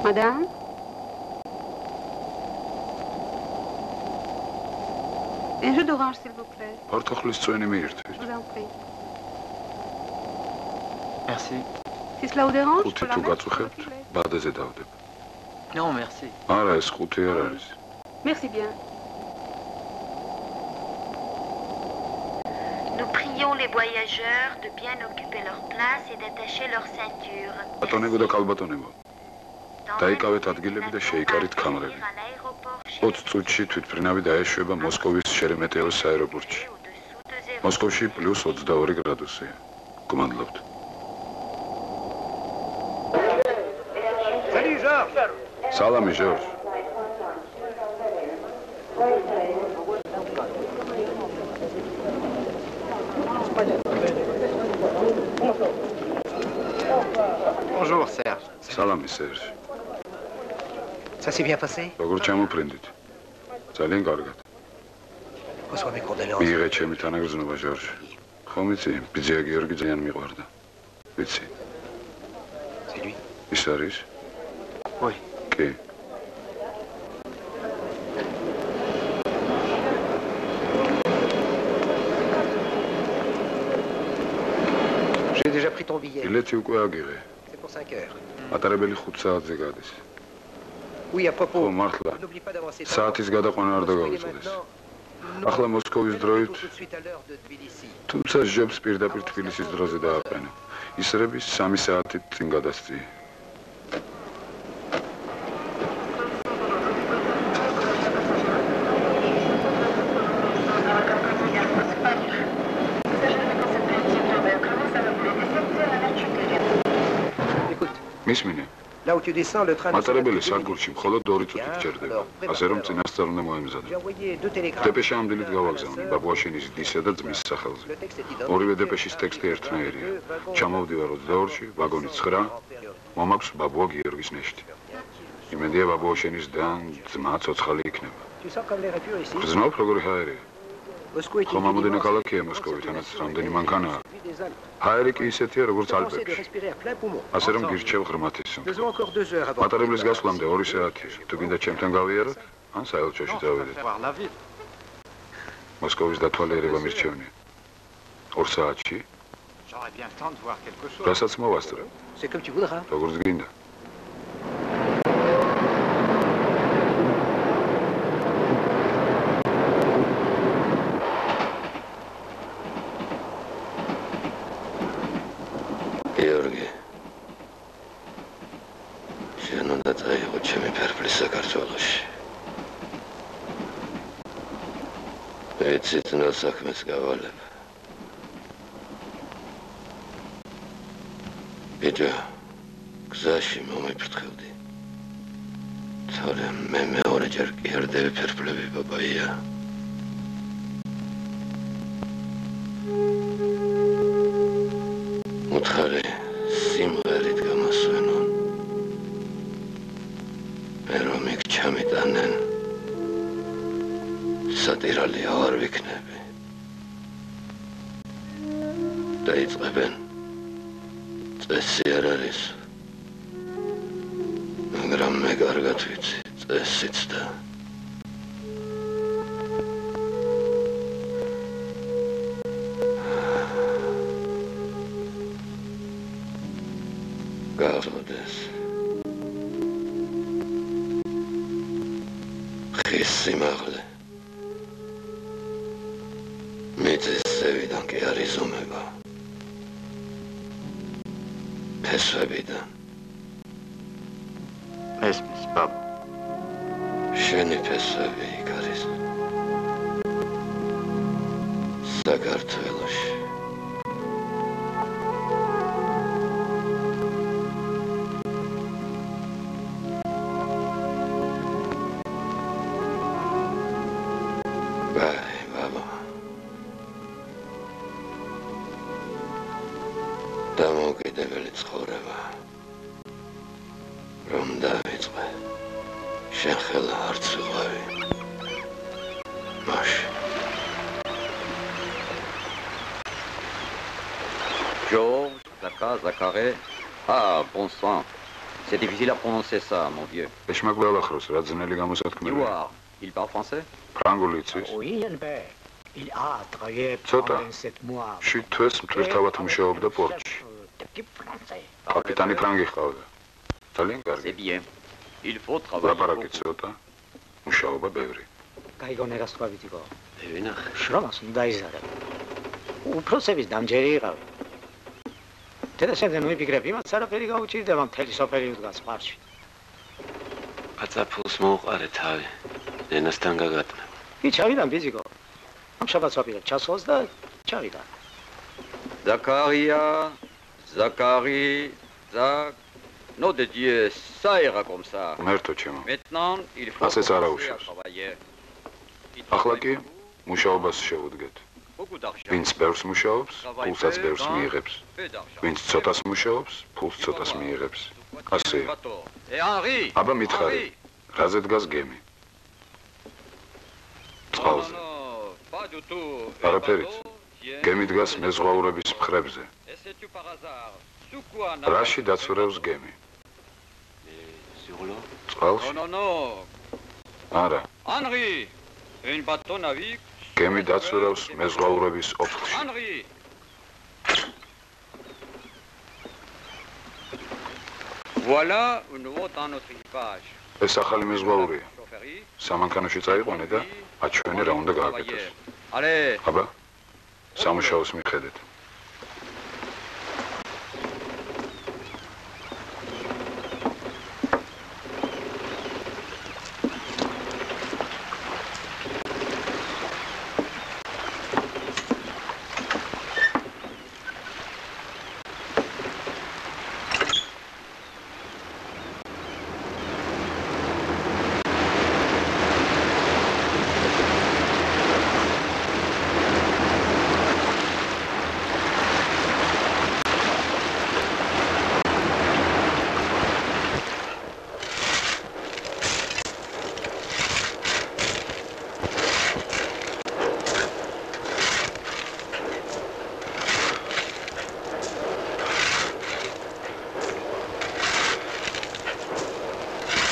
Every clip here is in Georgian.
Madame? Un jus d'orange, s'il vous plaît. Portokhlis წვენი მიირთვით. Je vous en prie. Merci. Si cela vous dérange, je ხუთი peux la თუ mettre sur le გაწუხებთ, filet. ბადეზე დავდებ. Non, merci. არა, ეს ხუთი არ არის. Merci bien. Nous prions les voyageurs de bien occuper leur place et d'attacher leur ceinture. ბატონებო და კალბატონებო, დაიკავეთ ადგილები და შეიკარით კამრები. 20 წუთში თვითმფრინავი დაეშვება მოსკოვის შერემეტიევოს აეროპორტში. მოსკოვში +22 გრადუსია. გმადლობთ. Salut Georges. სალამი ჟორჟ. Bonjour Serge. სალამი სერჟ. Ça s'est bien passé? როგორ ჩამოფრინდით? ძალიან კარგად. Reçois mes condoléances. მიიღე ჩემი თანაგრძნობა ჟორჟ. ხომ იცი, ბიძია გიორგი ძალიან მიყვარდა. ვიცი. C'est lui? ის არის? Oui. კი. J'ai déjà pris ton billet. ბილეთი უკვე აგიღე. C'est pour 5 heures. ატარებელი 5 საათზე გადის. Oui, à propos. ხო, მართლა. N'oublie pas d'avancer. საათის გადაყვანა არ დაგავიწყდეს. ახლა მოსკოვის დროით, Tout de suite à l'heure de Tbilissi. თუმცა ჟებს პირდაპირ თბილისის დროზე დააყენე. ისრების 3 საათით წინ გადასწიე. Écoute, მისმინე, là où tu descends, le train ne s'arrête მატარებელი que deux სადგურში minutes. მხოლოდ 2 წუთით ჭერდება. ასე რომ წინასწარ უნდა J'ai მოემზადო. envoyé 2 télégrammes. დეპეშა ამ დილით გავაგზავნე ბაბუაშენის დისა და ძმის სახელზე. Le texte est identique. ორივე დეპეშის ტექსტი ერთნაირია. ჩამოვდივარ 22-ში, ვაგონი 9, მომაქვს ბაბუა გიორგის ნეშტი. იმედია ბაბუაშენის და ძმა ცოცხალი იქნება. Tu sens comme l'air est pur ici. გრძნობს როგორი ჰაერია. Moscou est ხომ une ამოდენი ville ქალაქია immense. მოსკოვი, თანაც რამდენი მანქანაა. Celui des Alpes. ჰაერი კი ისეთია როგორც Pensez de ალპებში. respirer à plein poumon. ასე რომ გირჩევ ღრმათის სიმხვრე. Faisons encore 2 heures avant. მატარებლის გასვლამდე 2 საათია. თუ გინდა ჩემთან გავიაროთ, ან საელჩოში წავიდეთ. Voir la ville. მოსკოვის დათვალიერება მირჩევნია. 2 საათში, J'aurais bien le temps de voir quelque chose. რასაც მოვასწრე, C'est comme tu voudras. როგორც გინდა. გიორგი შენ უნდა წაიღო ჩემი ფერფლი საქართველოში ეცით ნასაქმეს გავალებ ბიჭო გზაში მომიფრთხილდი თორემ მე მეორეჯერ კი ერდები ფერფლები ბაბაია მოთხარი სიმღერით გამასვენონ მე რომ იქ ჩამიტანენ სატირალი აღარ ვიქნები დაიწყებენ წესი არ არის მაგრამ მე კარგად ვიცი წესიც და გავწოდეს ხის სიმაღლე მიწის ზევიდან კი არ იზომება ფესვებიდან Esmis, babo. შენი ფესვები იქ არის საქართველოში დამოუკიდებელი ცხოვრება რომ დავიწყე შენ ხელა არც ვიყავი მაშინ Georges, Zakha, Zakharé. Ah, bon sang. C'est difficile à prononcer ça, mon vieux. ეშმაკბელახროს რა ძნელი გამოსათქმელი. Ivoire, il parle français? ფრანგული იცის? Oui, mon père. Il a travaillé Ცოტა. pendant 7 mois. 7 თვეს მტვირთავად მუშაობდა პორტში. კაპიტანი ფრანგი ხავდა. ძალიან C'est კარგი. bien. Il faut travailler ლაპარაკი beaucoup. ცოტა, მუშაობა ბევრი. გაიგონე გასწავიდიკო. მევინახე. შრომას უნდა იზარდე. უпроსების დამჯერი იყავ. თედაშენზე მოიფიქრებ, იმათ არაფერი გაუჭირდება მთელი სოფელი უდგას ხარში. აწაფულს მოუყარე თავი. ნენასთან გაგატნა. კი ჩავიდან ბიზიკო. ამ შაბათს ვაპირებ ჩასვლას და ჩავიდა. Zacharie, Zach. Nom de Dieu, ça ira comme ça. მერთო ჩემო. Maintenant, il faut Assez ça, commencer à Raouchas. travailler. ახლა კი მუშაობას შევუდგეთ. Beaucoup d'argent. ვინც ბევრს მუშაობს, ფულსაც ბევრს მიიღებს. Peu d'argent. ვინც ცოტას მუშაობს, ფულს ცოტას მიიღებს. ასე. Et Henri. აბა მითხარი, რაზე დგას გემი? წყალზე. Pas du tout. არაფერით. გემი დგას მეზღვაურების მხრებზე. Et c'est-tu par hasard? Sous quoi? რაში დაცურავს გემი? Sur l'eau. წყალში? Non, non, non. არა. Henri, une bateau navigue. გემი დაცურავს მეზღვაურების ოფლში. Henri. Voilà un nouveau dans notre équipage. ეს ახალი მეზღვაურია. Chaufferie. სამანქანოში წაიყვანე და აჩვენე რა უნდა გააკეთოს. Allez. აბა, სამუშაოს მიხედეთ.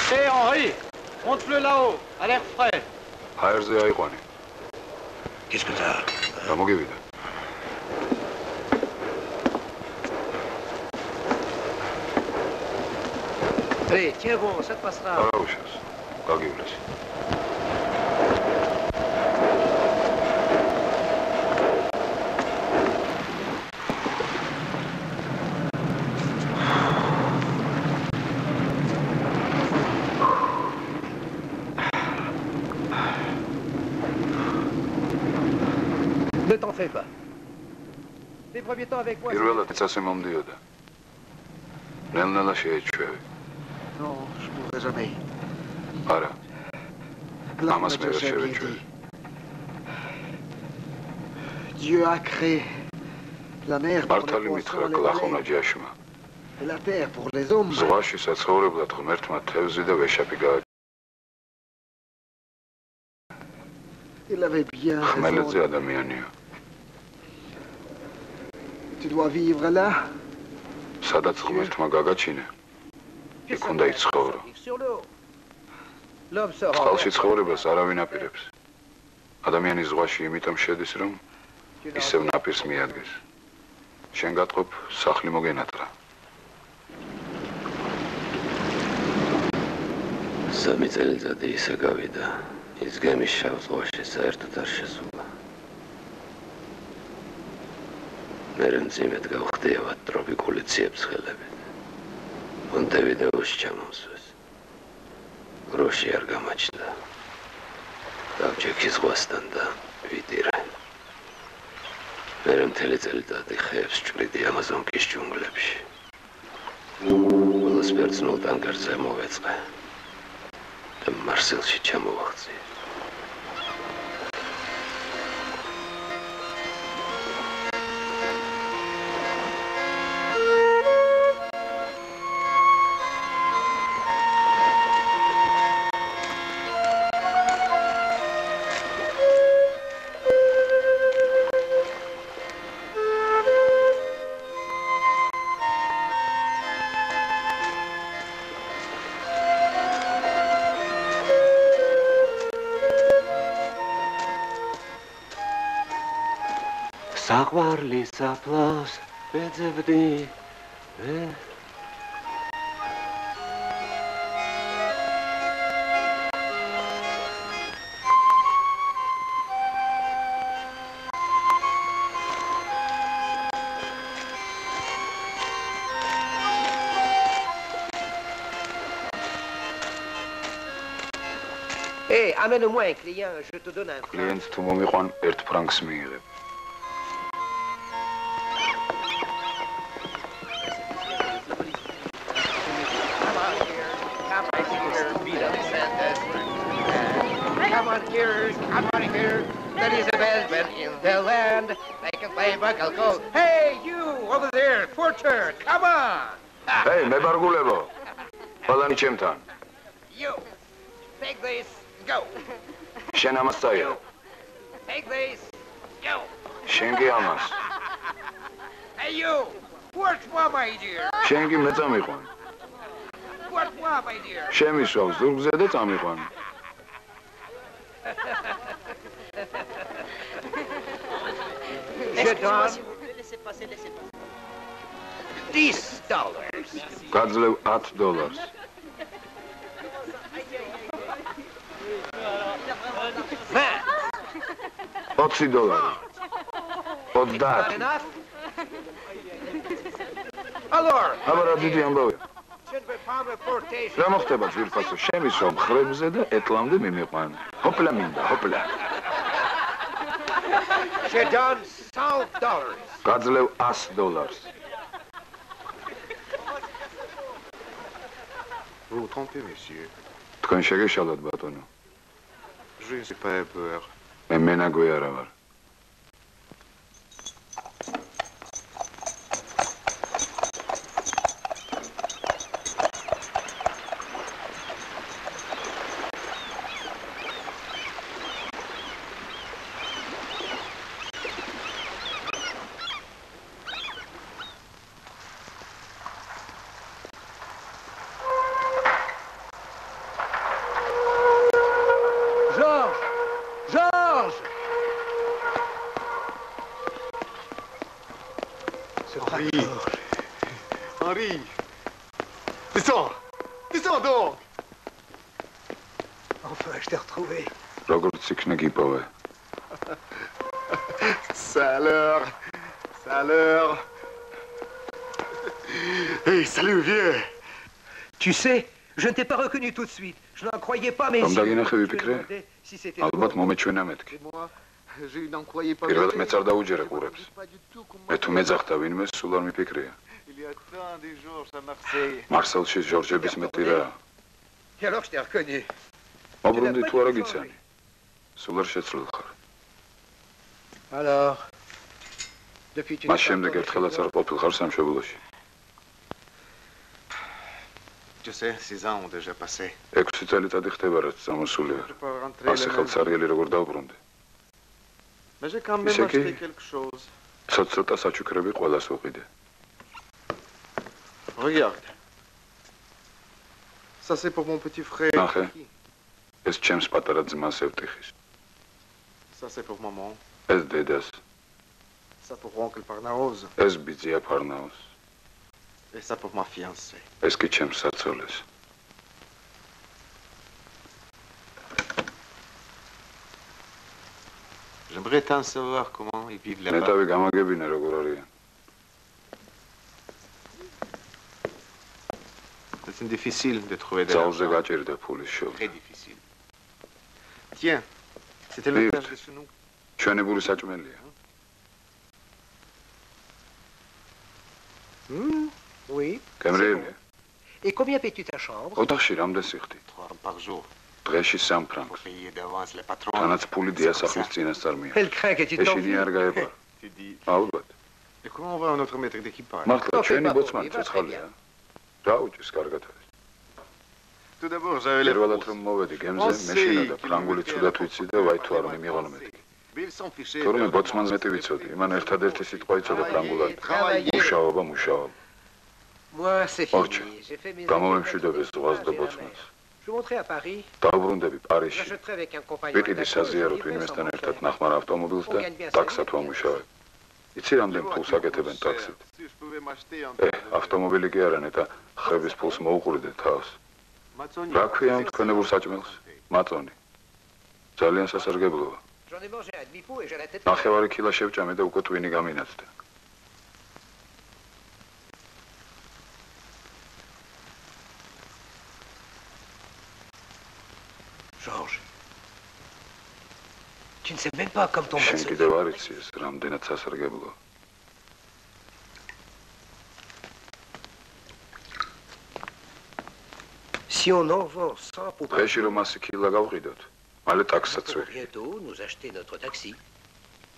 Hé Henri, monte-le là-haut, à l'air frais. ჰაერზე აიყვანე. Qu'est-ce que t'as? გამოგივიდა. Allez, tiens bon, ça te passera. არაუშავს. გაგივლეს. Ne t'en fais pas. Les premiers temps avec moi. პირველად წასე მომდიოდა. ნელ-ნელა შეეჩვევი. Non, je pourrais jamais. არა, ამას მე ვერ შევეჩვევი. Dieu a créé la mer pour მართალი les მითხრა poissons, les გლახონა baleines, ჯაშმა. et la terre pour les hommes. ზღვაში საცხოვრებლად ღმერთმა თევზი და ვეშაპი გააჩინა. Il avait bien ხმელეთზე raison. ადამიანია. Tu dois vivre là. სადაც ღმერთმა გაგაჩინა, იქ უნდა იცხოვრო. Sur l'eau. L'homme se rend. წყალში ცხოვრებას არავინ აპირებს. ადამიანი ზღვაში იმიტომ შედის, რომ ისევ ნაპირს მიადგეს. შენ გატყობ, სახლი მოგენატრა. სამი წელიწადი ისე გავიდა. ის გემის შავ ზღვაში საერთოდ არ შესულა. მერე მძიმედ გავხდიავად ტროპიკული ციებ-ცხელებით. მონტევიდეოში ჩამოვსვეს. გროში არ გამაჩნდა. დავჯექი ზღვასთან და ვიდირე. მერე მთელი წელიწადი ხეებს ჭრიდი ამაზონკის ჯუნგლებში. ყველას ბერძნულ ტანკერზე მოვეწყე და მარსელში ჩამოვაღწიე. საყვარლის საფლავს ვეძებდი Hé, amène-moi un client, je te donne un franc. Client თუ მომიყვან 1 ფრანკს მიიღებ. Come on here, Elizabeth went in the land, they can play buckle gold. Hey, you, over there, Porter, come on! Hey, მებარგულებო. ყველანი ჩემთან. You, take this, go. შენ ამას წაიღო. Take this, go. შენ კი ამას. Hey, you, Porter, my dear. შენ კი მე წამიყვან. Porter, my dear. შემისვავს ზურგზე და წამიყვან. Je donne $10. გაძლევ $10. $20. 30. Enough? Alors, აბა რა დიდი ამბავია. je ne veux pas me porter. რა მოხდება ძვირფასო შემისვა მხრებზე და ეტლამდე მიმიყვან. ჰოპლა მინდა, ჰოპლა. Je donne $100. გაძლევ $100. Vous vous trompez, monsieur. თქვენ შეგეშალოთ ბატონო. Je ne suis pas peur. მე მენაგვე არა ვარ. Henri, descends, descends donc. Enfin, je t'ai retrouvé. როგორც იქნა გიპოვე. Saleur, saleur. Hey, salut, vieux. Tu sais, je ne t'ai pas reconnu tout de suite. Je n'en croyais pas mes რომ yeux. დაგინახე Je me ვიფიქრე, demandais si c'était ალბათ მომეჩვენა მეთქი. Moi, je n'en croyais pas. პირველად მეც არ დაუჯერე ყურებს. მე თუ მეძახდა ვინმე, სულ არ მიფიქრია. Il y a tant de jours à Marseille. მარსელში ჟორჟების მეტი რა. Et alors, je t'ai reconnu. მობრუნდი თუ არა გიცანი. სულ არ შეცვლილ ხარ. Alors, depuis tu მას შემდეგ ერთხელაც არ ყოფილ ხარ სამშობლოში. Tu sais, 6 ans ont déjà passé. 6 წელიწადი ხდება რაც წამოსული ვარ. Je peux rentrer. ასე ხელსარიელი როგორ დავბრუნდი. Mais j'ai quand même C'est qui? acheté quelque chose. ცოტ-ცოტა საჩუქრები ყველას უყიდე. Regarde. Ça c'est pour mon petit frère. ნახე. ეს ჩემს პატარა ძმას ევტიხის. Ça c'est pour maman. ეს დედას. Ça pour oncle Parnaose. ეს ბიძია ფარნაოს. Et ça pour ma fiancée. ეს კი ჩემს საცოლეს. J'aimerais tant savoir comment ils vivent მე là-bas. დავი გამაგებინე როგორ არიან. C'est difficile de trouver de ძალზე l'argent. გაჭირდა ფულის შოვა. Très difficile. Tiens, c'était le Oui. père de chez nous. ჩვენებული საჭმელია. Oui. კემრიელია. Et combien payes-tu ta chambre? ოთახში რამდენ სიხდი? 3 par jour. დღეში 3 Faut ფრანკს. payer d'avance les patrons. თანაც ფული დიასახლის წინასწარმია. Elle craint que tu ეშინი t'enfuis. არ გაება. Tu dis, ალბათ. et comment va notre maître d'équipage? მართლა Okay, ჩვენი ბაბუ, ბოცმანი იბა, ცოცხალია. დაუჭის კარგად არის. Tout d'abord, j'avais les პირველად რომ courses. მოვედი გემზე, მე შინოდა ფრანგული ცუდად ვიცი და ვაი თუ არ მიმიღანა მეთქი. Mais ils s'en fichaient. თორემე ბოცმანს მეტი ვიცოდი. იმან ერთადერთი სიტყვა იცოდა ფრანგულად. მუშაობა, მუშაობა. Moi, c'est Orche. fini. J'ai fait mes გამომემშვიდობეს ზღვას და études. ბოცმანს. Je monterai à Paris. დავბრუნდები პარიზში. J'achèterai avec un compagnon. ვიყიდი საზიაროთ ვინმესთან ერთად ნახმარ ავტომობილს და ტაქსად ვამუშავებ. იცი რამდენ ფულს აკეთებენ ტაქსით? ავტომობილი კი არა, ნეტა ხრების ფულს მოუყურიდეთ თავს. რა ქვია ამ თქვენებურ საჭმელს? მაწონი. ძალიან სასარგებლოა. ნახევარი ქილა შევჭამე და უკვე ტვინი გამინაცდა. Georges, tu ne sais même pas comme ton შენ კიდევ არ იცი ეს რამდენად სასარგებლოა. Si on en vend 100 pour დღეში რომ 100 ქილა გავყიდოთ, მალე ტაქსსაც ვიღებ. bientôt nous acheter notre taxi.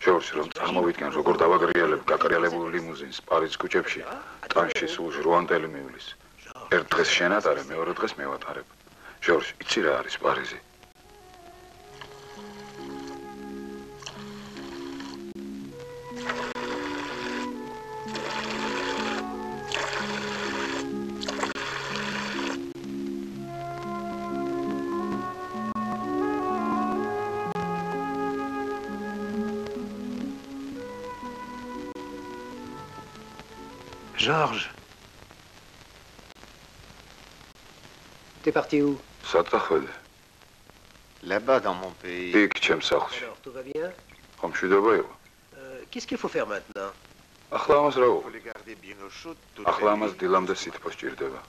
ჯორჯ, რომ წარმოვიდგენ როგორ დავაგრიალებ გაკრიალებულ ლიმუზინს პარიზის ქუჩებში, ტანში სულ 8 წელი მივლის. ერთ დღეს შენ ატარე, მეორე დღეს მე ვატარებ. ჯორჯ, იცი რა არის პარიზი? Georges, t'es parti où? Satrakhvede. Là-bas dans mon pays. იქ ჩემს სახლში. Alors, tout va bien? ხომ მშვიდობა იყო? Qu'est-ce qu'il faut faire maintenant? ახლა ამას რა Faut ვუყო? les garder bien au chaud toute ახლა la ამას nuit. დილამდე სითბო სჭირდება.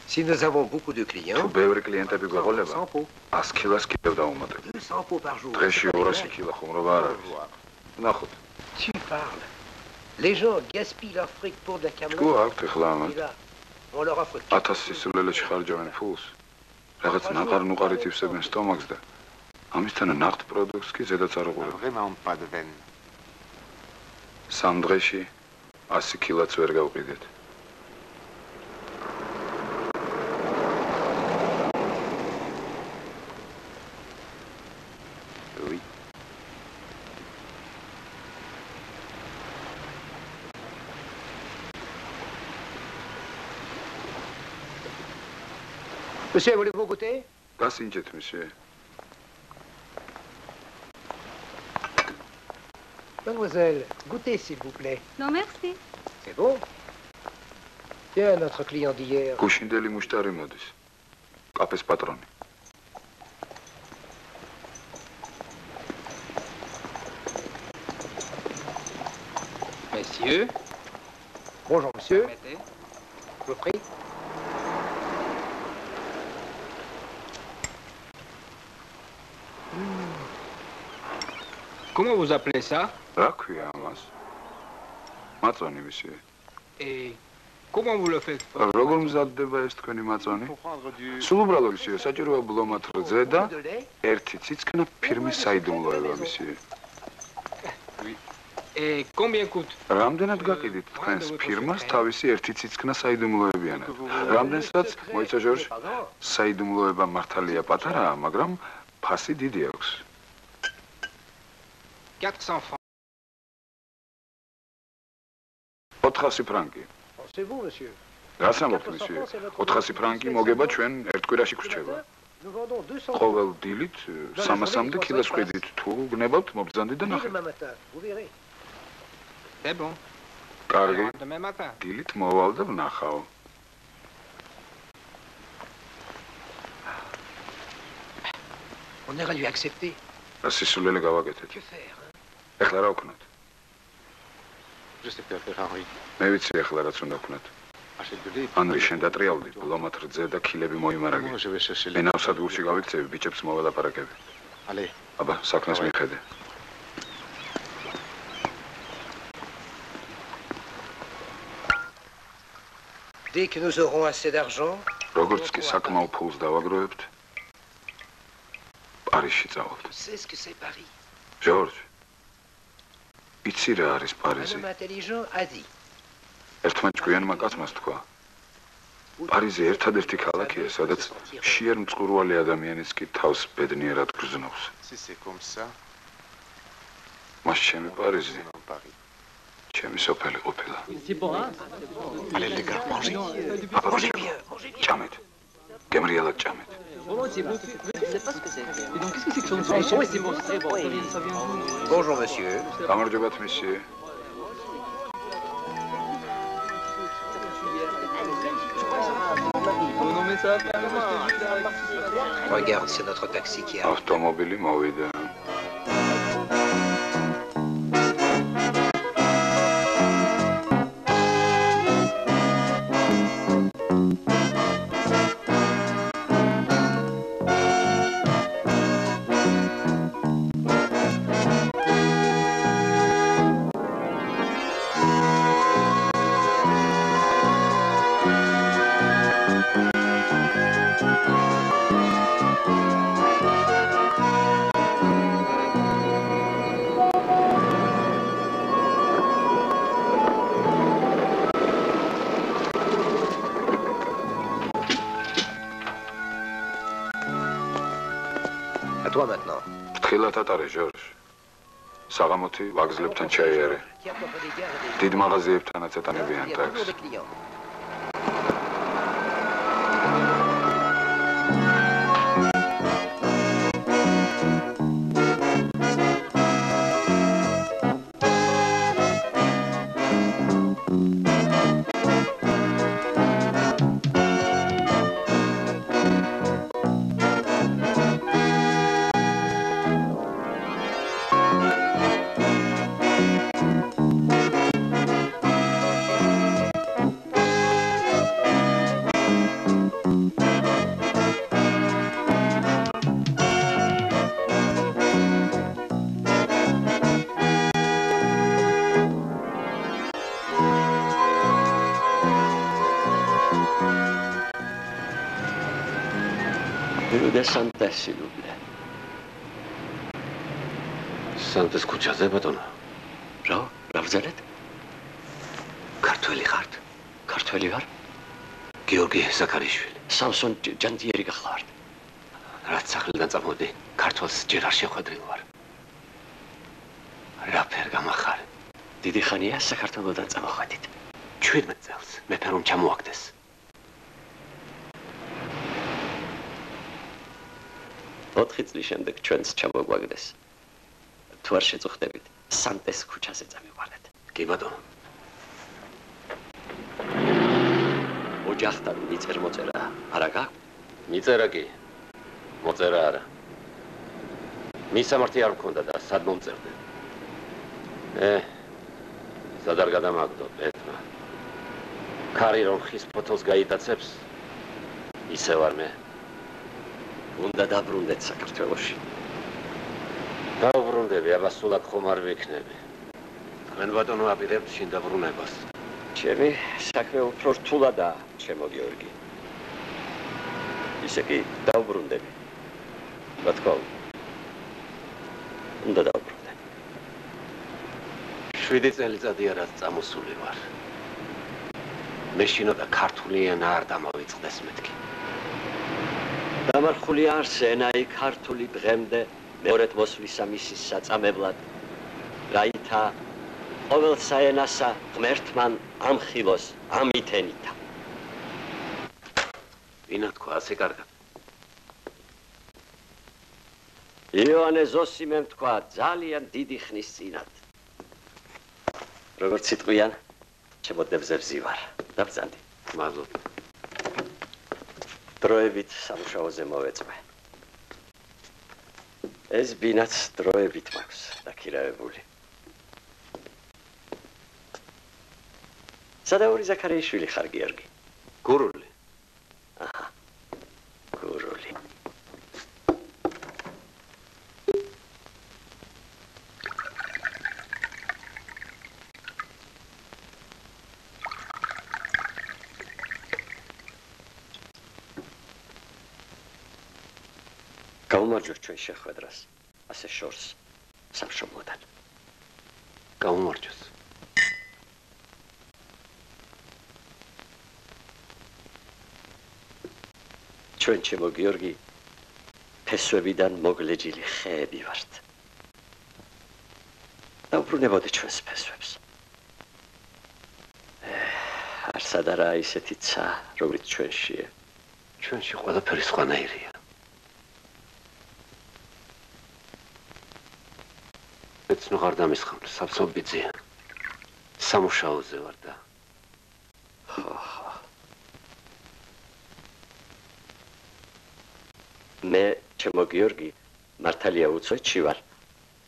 Si nous avons beaucoup de თუ clients, ბევრი კლიენტები გვეყოლება, 100 pots, 100 კილას კიდევ დავუმატებ. 200 pots par jour. დღეში 200 კილა ხუმრობა არ არის. ნახოთ. Tu parles. Les gens gaspillent leur fric pour de la თუ camelote. აქვთ ახლა ამას, Et là, on leur offre 1000 სისულელეში ხარჯავენ ფულს. რაღაც ნაყარ-ნუყარით ივსებენ სტომაქს და ამისთან ნახტ პროდუქტს კი ზედაც არ უყურებ. Vraiment pas de veine. სამ დღეში 100 კილაც ვერ გავყიდეთ. Oui. Monsieur, voulez-vous goûter? გასინჯეთ მისე. Mademoiselle, goûtez s'il vous plaît. Non, merci. C'est bon? Tiens, notre client d'hier. გუშინდელი მუშტარი მოდის. კაფეს პატრონი. Messieurs, Bonjour, monsieur. mettez. Je vous prie. Comment vous appelez ça? რა ქვია ამას? მაწონი მისე. Et comment vous le faites? როგორ მზადდება ეს თქვენი მაწონი? Faut prendre du. სულ უბრალოდ მისე, საჭიროა ბლომად რძე და De lait? ერთი ციცქნა ფირმის საიდუმლოება მისე. Et combien coûte? რამდენად გაკიდით თქვენს ფირმას თავისი ერთი ციცქნა საიდუმლოებიანად? რამდენსაც მოიცა ჟორჟ? საიდუმლოება მართალია პატარაა, მაგრამ ფასი დიდი აქვს. 400 francs. 400 ფრანკი. C'est vous, monsieur. რას ამბობთ მისე? 400 ფრანკი მოგება ჩვენ ერთ კვირაში გრჩება. Nous vendons 200 ყოველ დილით 300-მდე კილოს ვყიდით. თუ გნებავთ მობრძანდი და Dès ნახეთ. demain matin, vous verrez. C'est bon. კარგი, Demain matin. დილით მოვალ და ვნახავ. On aurait dû accepter. რა სისულელე გავაკეთეთ? Que faire, hein? ეხლა რა ვქნათ? Je sais pas faire Henri. მე ვიცი ეხლა რაც უნდა ვქნათ. Achète de lait. ანრი შენ დატრიალდი, ბლომად რძე და ქილები მოიმარაგე. Moi je vais chercher მე les. ნავსადგურში გავიქცევი, ბიჭებს მოველაპარაკები. Allez. აბა, საქმეს მიხედე. Dès que nous aurons assez d'argent, როგორც კი საკმაო ფულს დავაგროვებთ, პარიზში წავალთ. c'est ce que c'est Paris. ჟორჟ, იცი რა არის Un პარიზი? homme intelligent a dit. ერთმა ჭკვიანმა კაცმა თქვა, პარიზი ერთადერთი ქალაქია, სადაც შიერ მწყურვალი ადამიანიც კი თავს ბედნიერად გრძნობს. Si c'est comme ça, მას ჩემი პარიზი, c'est dans Paris. ჩემი სოფელი ყოფილა. Allez les gars, mangez. აბა, ჭამეთ. გემრიელად ჭამეთ. Bonjour, monsieur. გამარჯობათ, მისიე. Regarde, c'est notre taxi qui arrive. ავტომობილი მოვიდა. À toi maintenant. ფრთხილად ატარე, ჟორჟ. საღამოთი ვაგზლებთან ჩაიარე. დიდ მაღაზიებთანაც ეტანებიან ტაქსს. Santes, Silubile. Santes ქუჩაზე ბატონო. რა ვზარეთ? ქართველი ხართ? ქართველი ვარ? გიორგი ზაქარიშვილი. სამსონ ჯანტიერი გახლავართ. რაც სახლიდან წამოდი, ქართველს ჯერ არ შეხვედრილ ვარ. რა ფერ გამახარ? დიდი ხანია საქართველოდან წამოხვედით. 17 წელს მეფე რომ ჩამოაგდეს. ოთხი წლის შემდეგ ჩვენს ჩამოგვაგდეს. თუ არ შეწუხდებით, სანტეს ქუჩაზე წამივარდეთ. კი ბატონო. ოჯახთან მიწერ მოწერა არა გაქვს? მიწერა კი. მოწერა არა. მისამართი არ მქონდა და სად მომწერდე? სად არ გადამაგდო პეტრა. ქარი რომ ხის ფოთოლს გაიტაცებს, ისევ არ მე. უნდა დაბრუნდეთ საქართველოში. დაუბრუნდები, აბა სულად ხომ არ ვიქნები. თქვენ ბატონო აპირებთ შინ დაბრუნებას. ჩემი საქმე უფრო რთულადაა, ჩემო გიორგი. ისე კი დაუბრუნდები. რა თქმა უნდა. უნდა დაუბრუნდე. 7 წელიწადია რაც წამოსული ვარ. მე შინოდა ქართული ენა არ დამავიწყდეს მეთქი. დამარხული არს ენაი ქართული დღემდე მეორედ მოსვლისა მისის საწამებლად რაითა ყოველ საენასა ღმერთმან ამხილოს ამითენითა ვინა თქვა ასე კარგად იოანე ზოსიმემ თქვა ძალიან დიდი ხნის წინათ როგორც სიტყვიან შემოდნებზე ვზივარ დაბრძანდი მადლობა დროებით სამუშაოზე მოვეწვე. ეს ბინაც დროებით მაქვს დაქირავებული. სადაური ზაქარიაშვილი ხარ გიორგი? გურული. აჰა. გურული. გაუმარჯოს ჩვენ შეხვედრას, ასე შორს სამშობლოდან. გაუმარჯოს. ჩვენ ჩემო გიორგი ფესვებიდან მოგლეჯილი ხეები ვართ. დაუბრუნებოდი ჩვენს ფესვებს. არსად არა ისეთი ცა, რომელიც ჩვენშია, ჩვენში ყველაფერი სხვანაირია. მეც ნუ ხარ დამისხამლ, საბსობიძია. სამუშაოზე ვარ და. მე ჩემო გიორგი მართალია უცოჩი ვარ,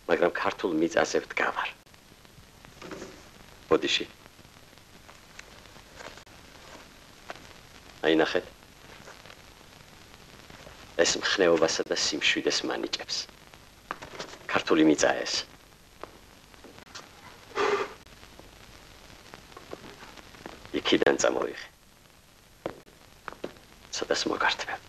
მაგრამ ქართულ მიწაზე ვდგავარ. ბოდიში. აი ნახეთ. ეს მხნეობასა და სიმშვიდეს მანიჭებს. ქართული მიწაა ეს. იქიდან წამოვიღე. სადაც მოგართვებ.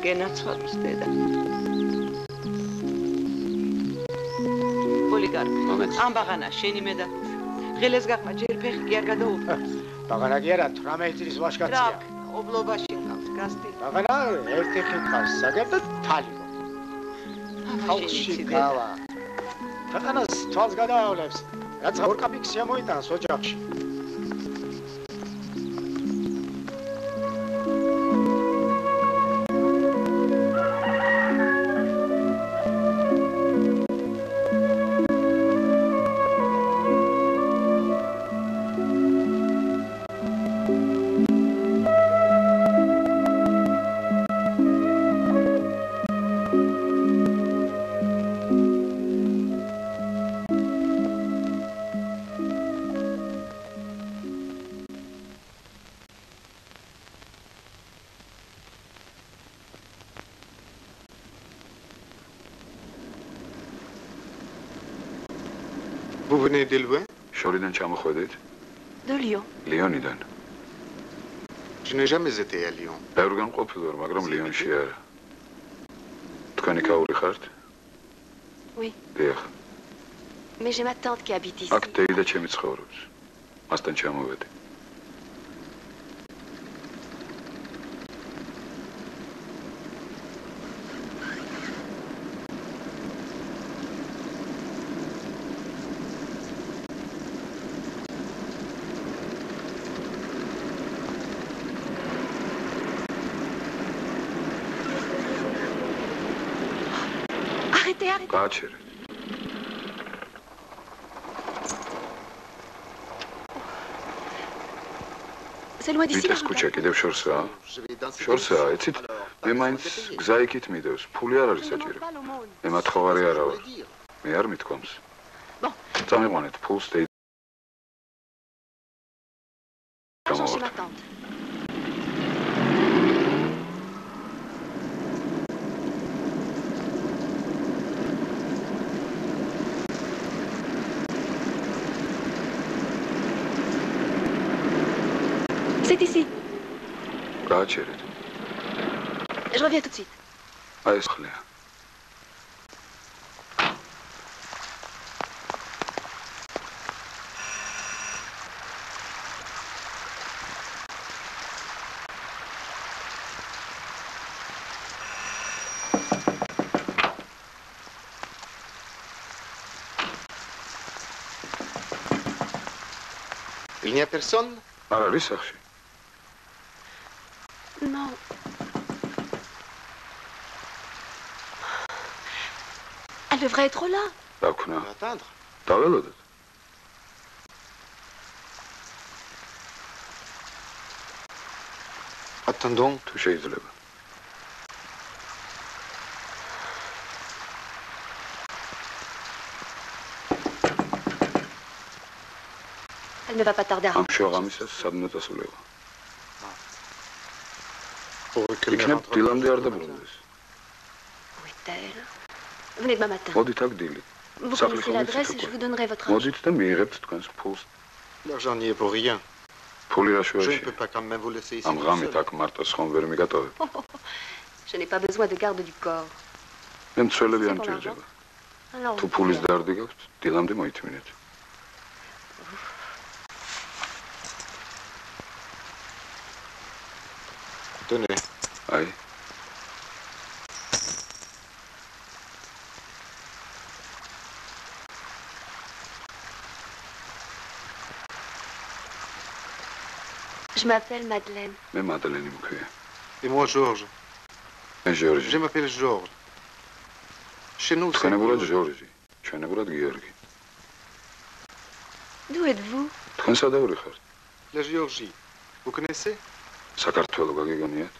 გენაცვალოს დედა. ოლიგარქი. ამ ბაღანა შენი მე და ღელეს გახმა ჯერ ფეხი კი არ გადაუხდა. ბაღანა კი არა 18 წლის ვაჟკაცია. რა, ობლობაში მყავს გასტი. ბაღანა ერთი ხილყავს საგერ და თალიკო. ხალხში გავა. თანას თვალს გადაავლებს. რაც ორ კაპიქსია მოიტანს ოჯახში. Vous venez de loin? შორიდან ჩამოხვედით? De Lyon. ლიონიდან. Je n'ai jamais été à Lyon. ბევრგან ყოფილი ვარ, მაგრამ ლიონში არა. თქვენი ქაური ხართ? Oui. დიახ. Mais j'ai ma tante qui habite ici. აქ დეიდა ჩემი ცხოვრობს. მასთან ჩამოვედი. გააჩერეთ. C'est loin d'ici. ეს ქუჩა კიდევ შორსაა? შორსაა, იცით? მე მაინც გზა იქით მიდევს, ფული არ არის საჭირო. მე მათხოვარი არა ვარ. მე არ მithქვამს. წამიყვანეთ ფულს და C'est ici. გააჩერეთ. Je reviens tout de suite. აი ეს ხლია. Il n'y a personne? არ არის სახში. Non. Elle devrait être là. რა ვქნა? Attendre. დაველოდოთ. Attendons. თუ შეიძლება. Elle ne va pas tarder à ამ შოღამისას სადმე წასულიყო. იქნებ დილამდე არ დაბრუნდეს. Où est-elle? Venez demain matin. მოდით აქ დილით. Vous connaissez l'adresse et je vous donnerai votre argent. მოდით და მიიღებთ თქვენს ფულს L'argent n'y est pour rien. Ფული რა Je ne შუაში? peux pas quand même vous laisser ici. ამ tout ღამით seul. აქ მარტოს ხომ ვერ მიგატოვებ. Je n'ai pas besoin de garde du corps. მე მცველები არ მჭირდება. Alors, თუ ფულის დარდი გაქვთ, დილამდე მოითმინეთ. Tenez. აი, je m'appelle Madeleine. მე მადლენი მქვია. Et moi, Georges. მე ჟორჟი. Je m'appelle Georges. Chez nous, c'est... თქვენებურად ჟორჟი, ჩვენებურად გიორგი. D'où êtes-vous? თქვენ სადავრი ხართ? La Géorgie. Vous connaissez? საქართველო გაგიგონიათ?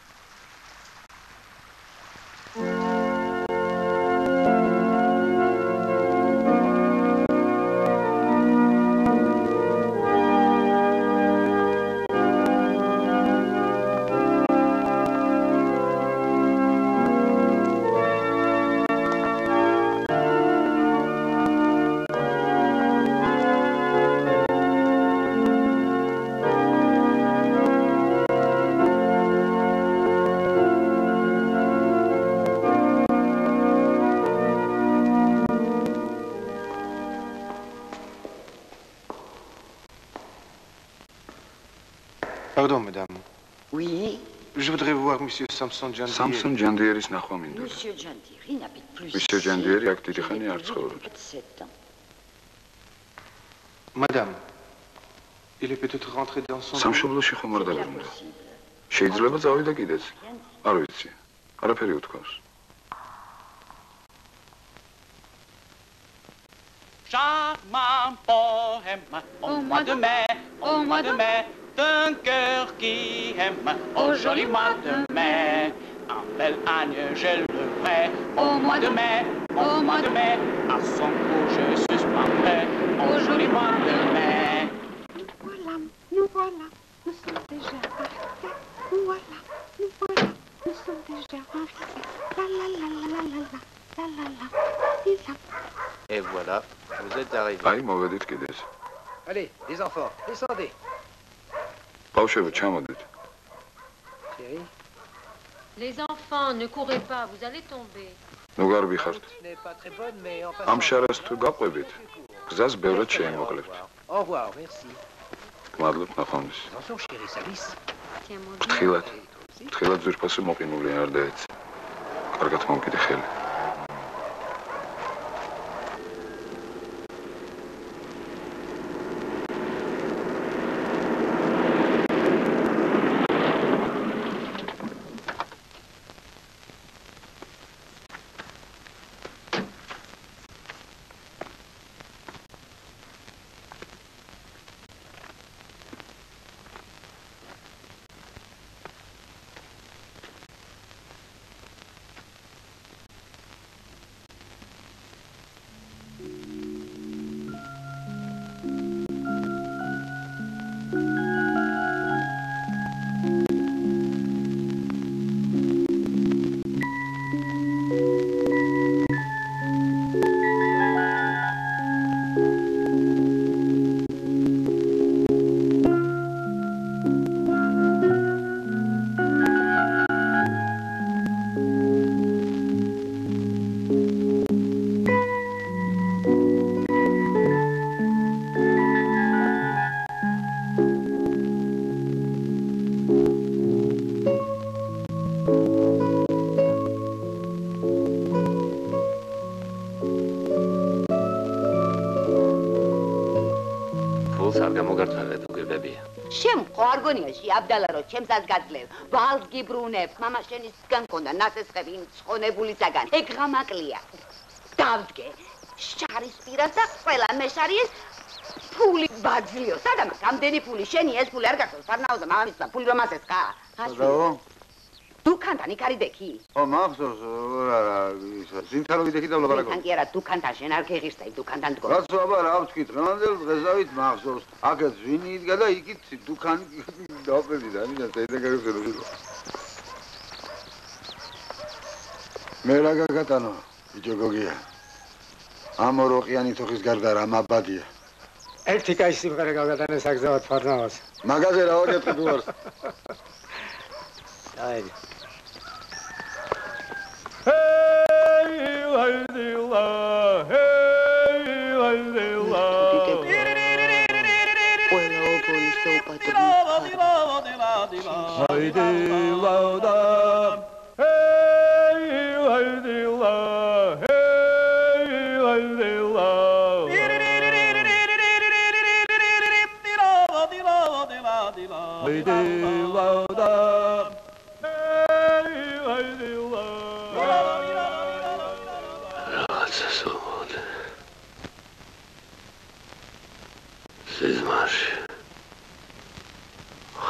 Pardon, madame. Oui, Je voudrais voir monsieur Samson Jandier. სამსონ ჯანდიერის ნახვა მინდოდა. monsieur Jandieri n'habite plus Monsieur ici. Jandieri აქ დიდი ხანი Il est არ ცხოვრობს. depuis 7 ans. Madame, il est peut-être rentré dans son... სამშობლოში ხომ არ დაბრუნდა? შეიძლება წავიდა კიდეც. არ ვიცი. არაფერი უთქვამს. Charmant poème au mois de mai, au mois de mai, d'un cœur qui aime, au joli mois de mai. Un bel agneau le vrai, au mois de mai, au mois de mai, à son cou je suspendrai, au joli mois de mai. Voilà, nous sommes déjà arrivés. Voilà, nous sommes déjà arrivés. La la la la la la la la la. Et voilà, vous êtes arrivés. აი, მოვედით კიდეც. Allez, les enfants, descendez. ბავშვები, ჩამოდით. Chérie, Les enfants, ne courez pas, vous allez tomber. ნუ გარბი ხართ. ce n'est pas très bonne, mais en ამ passant... შარას თუ გაყვებით, გზას ბევრად შეიმოკლევთ. Au revoir, merci. გმადლობთ ნახვამდის. Attention, chérie, ça glisse. Tiens, mon ფრთხილად. ფრთხილად ძვირფასი მოყინული არ დაეც. კარგად მომკიდე ხელი. შემყო არგონიაში აბდალა რო ჩემსაც გაძლევ ვალს გიბრუნებ მამა შენისგან მქონდა ნასესხები იმ ცხონებულისაგან ეგ ღამაკლია დავდგე შარის პირას და ყველა მეშარის ფული ბაძლიო სადამ გამდენი ფული შენი ეს ფული არ გახსოვს ფარნაოზა მამამისმა ფული რომ ასესხა სადაო დუქანთან იქ არის დექი ო მახსოვს ზინთარო ვიდექი და ვლაპარაკობ თან კი არა დუქანთან შენ არ გეღირსა დუქანთან დგო რაც აბა რა ვთქვით დღევანდელ დღესავით მახსოვს აქეთ ვინი იდგა და იქით დუქანი დავყევი და ამიტომ დაიდაგარებს მე რა გაგატანო ბიჭო გოგია ამ ოროყიანი თოხის გარდა რა მაბადია ერთი კაი სიმღერა გავგადანე საგზაოდ ფარნავას. მაგაზე რა ვაკეთებ უარს? დაიდი.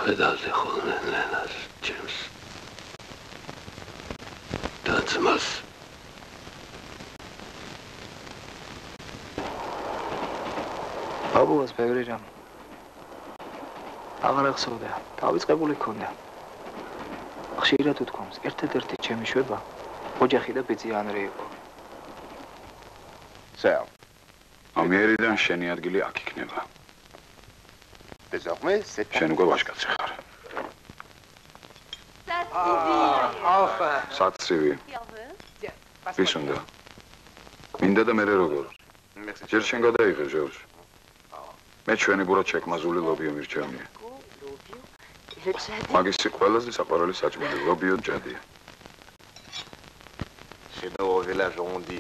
ხედავდი ხოლმე ლენას, ჩემს და-ძმას. ბაბუას ბევრი რამ აღარ ახსოვდა, დავიწყებული ქონდა. ხშირად უთქვამს, ერთადერთი ჩემი შვება ოჯახი და ბიძი ანრი იყო. Sal. ამიერიდან შენი ადგილი აქ იქნება. Désormais, c'est შენ უკვე ვაჟკაცი ხარ. Enfin. საცივი. ვის უნდა? მინდა და მე როგორ? ჯერ შენ გადაიღე, ჟორჟ. მე ჩვენი გურად შეკმაზული ლობიო მირჩევნია. მაგისი ყველაზე საყვარელი საჭმელი ლობიო ჯადია.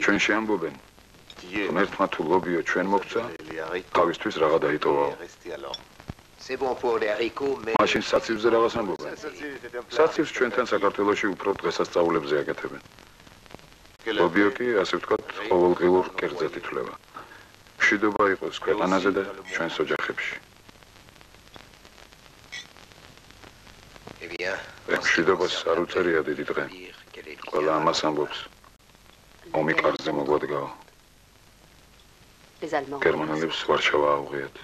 ჩვენ შეამბობენ. ღმერთმა თუ ლობიო ჩვენ მოგცა, თავისთვის რაღა დაიტოვაო. C'est bon pour les haricots, mais... მაშინ საცივზე რაღაც ამბობენ. საცივს ჩვენთან საქართველოში უფრო დღესასწაულებზე აკეთებენ. ლობიო კი, ასე ვთქვათ, ყოველდღიურ კერძად ითვლება. მშვიდობა იყოს ქვეყანაზე და ჩვენს ოჯახებში. მშვიდობას არ უწერია დიდი დღე. ყველა ამას ამბობს. ომი კარზე მოგვადგაო. გერმანელებს ვარშავა აუღიათ.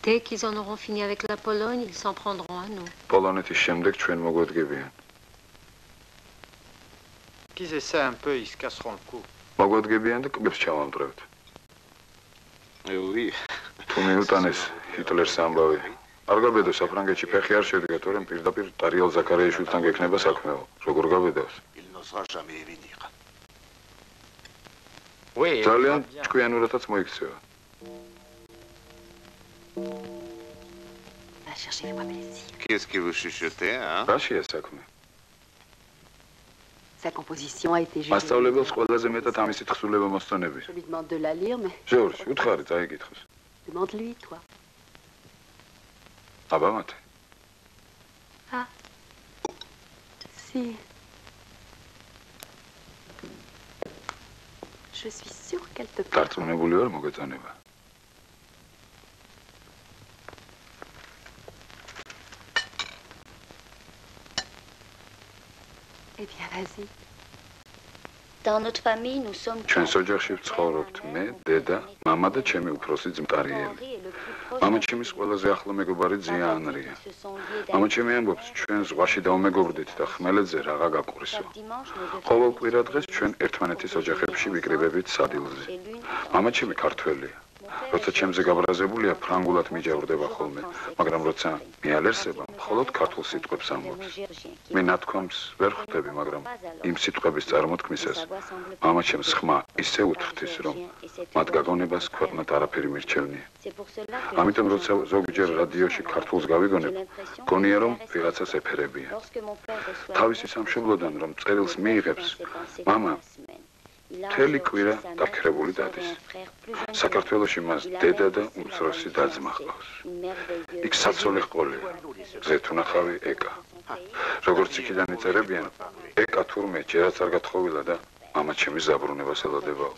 Dès qu'ils en auront fini avec la Pologne, ils s'en prendront à nous. პოლონეთის შემდეგ ჩვენ მოგვადგებიან. Qu'ils essaient un peu, ils se casseront le cou. მოგვადგებიან და კბებს ჩავამტვრევთ. Oui. თუ მიუტანეს ჰიტლერს ამბავი. არ გაბედო საფრანგეთში ფეხი არ შედგა, თორემ პირდაპირ ტარიელ ზაქარიაშვილთან გექნება საქმეო. როგორ გაბედავს? Il n'osera jamais venir. Oui. ძალიან ჭკვიანურადაც მოიქცევა. Va chercher les pois plaisir. Qu'est-ce que vous chuchotez, hein? რაშია საქმე? Sa composition a été jugée. მასწავლებელს ყველაზე მეტად ამისი თხზულება მოსწონები. Je lui demande de la lire, mais... ჟორჟ, უთხარი, წაიკითხოს. Demande-lui, toi. აბა მათე. Ah. Si. Je suis sûre qu'elle te plaît. დარწმუნებული ვარ მოგეწონება. Eh bien, vas-y. Dans notre famille, nous sommes ჩვენს ოჯახში ვცხოვრობთ მე, დედა, მამა და ჩემი უფროსი ძმა ტარიელი. მამა ჩემის ყველაზე ახლო მეგობარი ძია ანრია. მამა ჩემი ამბობს, ჩვენ ზღვაში დავმეგობრდით და ხმელეთზე რაღა გაყვრისო. ყოველ კვირა დღეს ჩვენ ერთმანეთის ოჯახებში ვიკრიბებით სადილზე. მამა ჩემი ქართველია. როცა ჩემზე გაბრაზებულია, ფრანგულად მიჯავრდება ხოლმე, მაგრამ როცა მიალერსება, მხოლოდ ქართულ სიტყვებს ამბობს. მე ნათქვამს ვერ ხვდები, მაგრამ იმ სიტყვების წარმოთქმისას მამა ჩემს ხმა ისე უთრთის, რომ მათ გაგონებას ქვეყნად არაფერი მირჩევნია. ამიტომ როცა ზოგჯერ რადიოში ქართულს გავიგონებ, გონია რომ ვიღაცას ეფერებიან. თავისი სამშობლოდან რომ წერილს მიიღებს, მამა მთელი კვირა დაქრებული დადის. საქართველოში მას დედა და უმცროსი და-ძმა ჰყავს. იქ საცოლი ჰყოლია, გზეთ უნახავი ეკა. როგორც იქიდან იწერებიან, ეკა თურმე ჯერაც არ გათხოვილა და მამა ჩემი ზაბრუნებას ელოდებაო.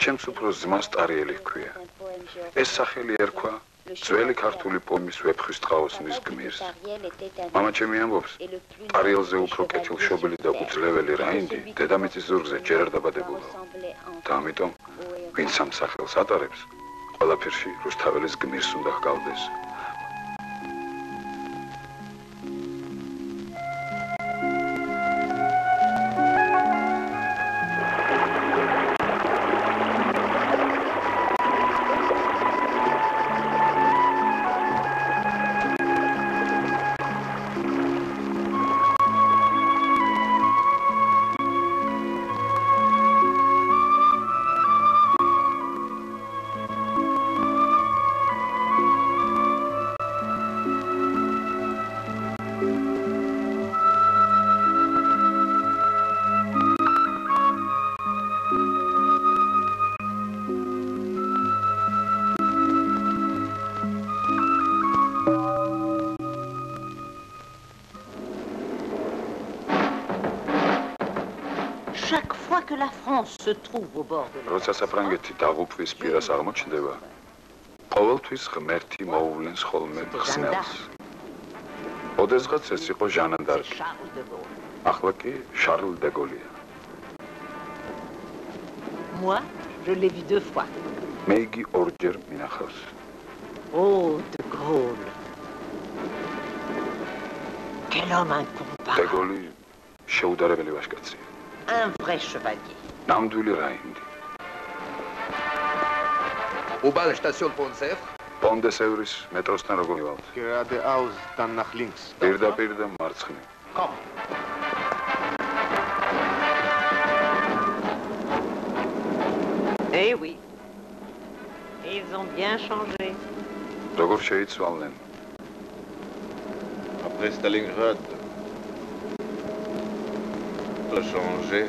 ჩემს უფროს ძმას ტარიელი ჰქვია. ეს სახელი ერქვა ძველი ქართული პოემის ვეფხვის ტყაოსნის გმირს. მამა ჩემი ამბობს, ტარიელზე უფრო კეთილშობილი და უძლეველი რაინდი დედამიწის ზურგზე ჯერ არ დაბადებულა. და ამიტომ, ვინც ამ სახელს ატარებს, ყველაფერში რუსთაველის გმირს უნდა ჰგავდეს. Chaque fois que la France se trouve au bord de როცა საფრანგეთი დაღუპვის პირას აღმოჩნდება, ყოველთვის ღმერთი მოუვლენს ხოლმე ხსნელს. ოდესღაც ეს იყო ჟანა დარკი. ახლა კი შარლ დე გოლია. Moi, je l'ai vu 2 fois. მე იგი ორჯერ მინახავს. Oh, de Gaulle. Quel homme incomparable. დე გოლი შეუდარებელი ვაჟკაცია. Un vrai chevalier. ნამდვილი რაინდი. Où bat la station de Pont-de-Sèvres? Pont-de-Sèvres მეტროსთან როგორ ვალთ? Geradeaus, dann nach links. პირდაპირ და მარცხნივ. Komm. Eh oui. Ils ont bien changé. როგორ შეიცვალნენ? Après Stalingrad, a changé.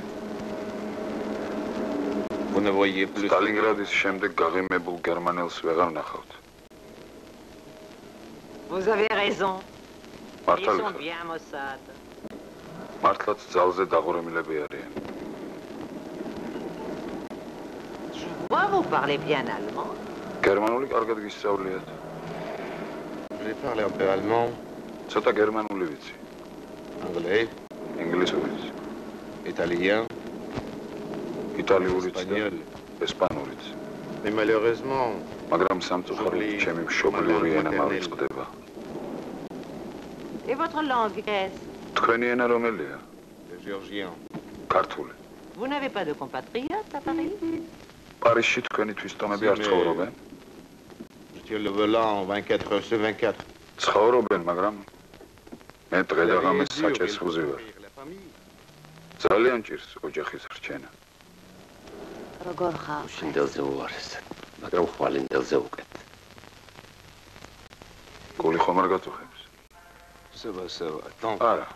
Vous ne voyez plus. Stalingraდის შემდეგ გაღიმებულ გერმანელს ვეღარ ნახავთ. Vous avez raison. Ils მართალი sont ხარ. bien Mossad. მართლაც ძალზე დაღურემილები არიან. Moi, vous parlez bien allemand. გერმანული კარგად გისწავლიათ. Je parle un peu allemand, ცოტა გერმანული ვიცი. anglais, ინგლისურიც, italien, იტალიურიც და ესპანურიც. mais malheureusement, მაგრამ სამწუხაროდ ჩემი მშობლიური ენა მავიწყდება. Et votre langue est? თქვენი ენა რომელია? le géorgien. ქართული. Vous n'avez pas de compatriotes à Paris? პარიზში თქვენი თვისწონები არ ცხოვრობენ? Je tiens le volant 24 heures sur 24. ცხოვრობენ, მაგრამ მე დღე და ღამე საჭეს ვუზივარ. ძალიან ჭირს ოჯახის რჩენა. როგორ ხარ? შინდელზე უარეს, მაგრამ ხვალინდელზე უკეთ. გული ხომ არ გაწუხებს? Ça va, ça va. Tant არა.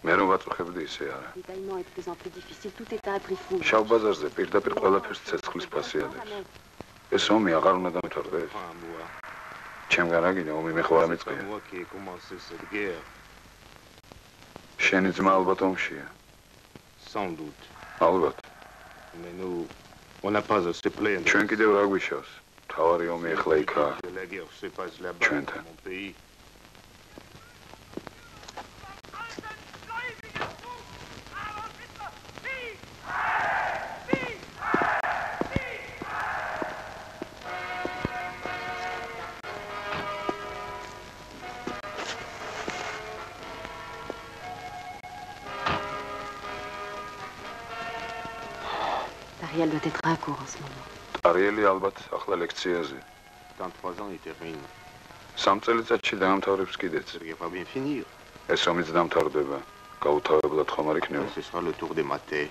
მე რომ ვაწუხებდი ისე არა. L'italement est de plus en plus difficile, tout est à un prix fou. შავ ბაზარზე პირდაპირ ყველაფერს ცეცხლის ფასი ადევს. ეს ომი აღარ უნდა დამთავრდეს. ჩემგან აგინე ომი მე ხო არ მიწყია. moi qui ai commencé cette guerre. შენი ძმა ალბათ ომშია. Sans doute. ალბათ. Mais nous, on n'a pas à se plaindre. ჩვენ კიდევ რა გვიშავს? თავარი ომი ახლა იქაა. La guerre se passe là-bas, ჩვენთან. dans mon pays. Ariel doit être à court en ce moment. Arieli ალბათ ახლა ლექციაზე. Dans 3 ans, il termine. 3 წელიწადში დაამთავრებს კიდეც. Ça va bien finir. ეს ომიც დამთავრდება. გაუთავებლად ხომ არ იქნება? Ce sera le tour des mathés.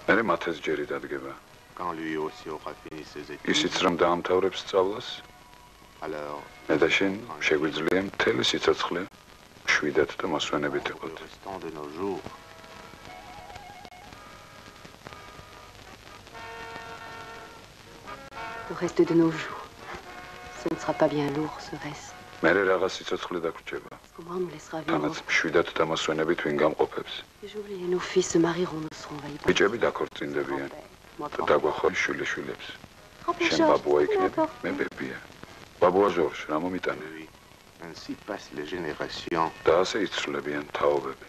მე მათეს ჯერი დადგება. Quand lui aussi aura fini ses études. ისიც რომ დაამთავრებს სწავლას, Alors, მე და შენ შეგვიძლია მთელი სიცოცხლე შვიდად და მოსვენებით იყოთ. restant de nos jours. Le reste de nos jours. Ce ne sera pas bien lourd, serait-ce? მე რაღაც სიცოცხლე დაგვრჩება. Parce qu'au moins on nous laissera vivre. თანაც შვიდად და მოსვენებით ვინ გამყოფებს. Et j'oublie, et nos fils se marieront, nous serons envahis par ბიჭები დაქორწინდებიან და დაგვახონ შვილიშვილებს. Grand-père შენ Georges, ბაბუა tu იქნები, m'apportes. მე ბებია. ბაბუა ჟორჟ, რა მომიტანე? Ainsi passent les générations. და ასე იცვლებიან თაობები.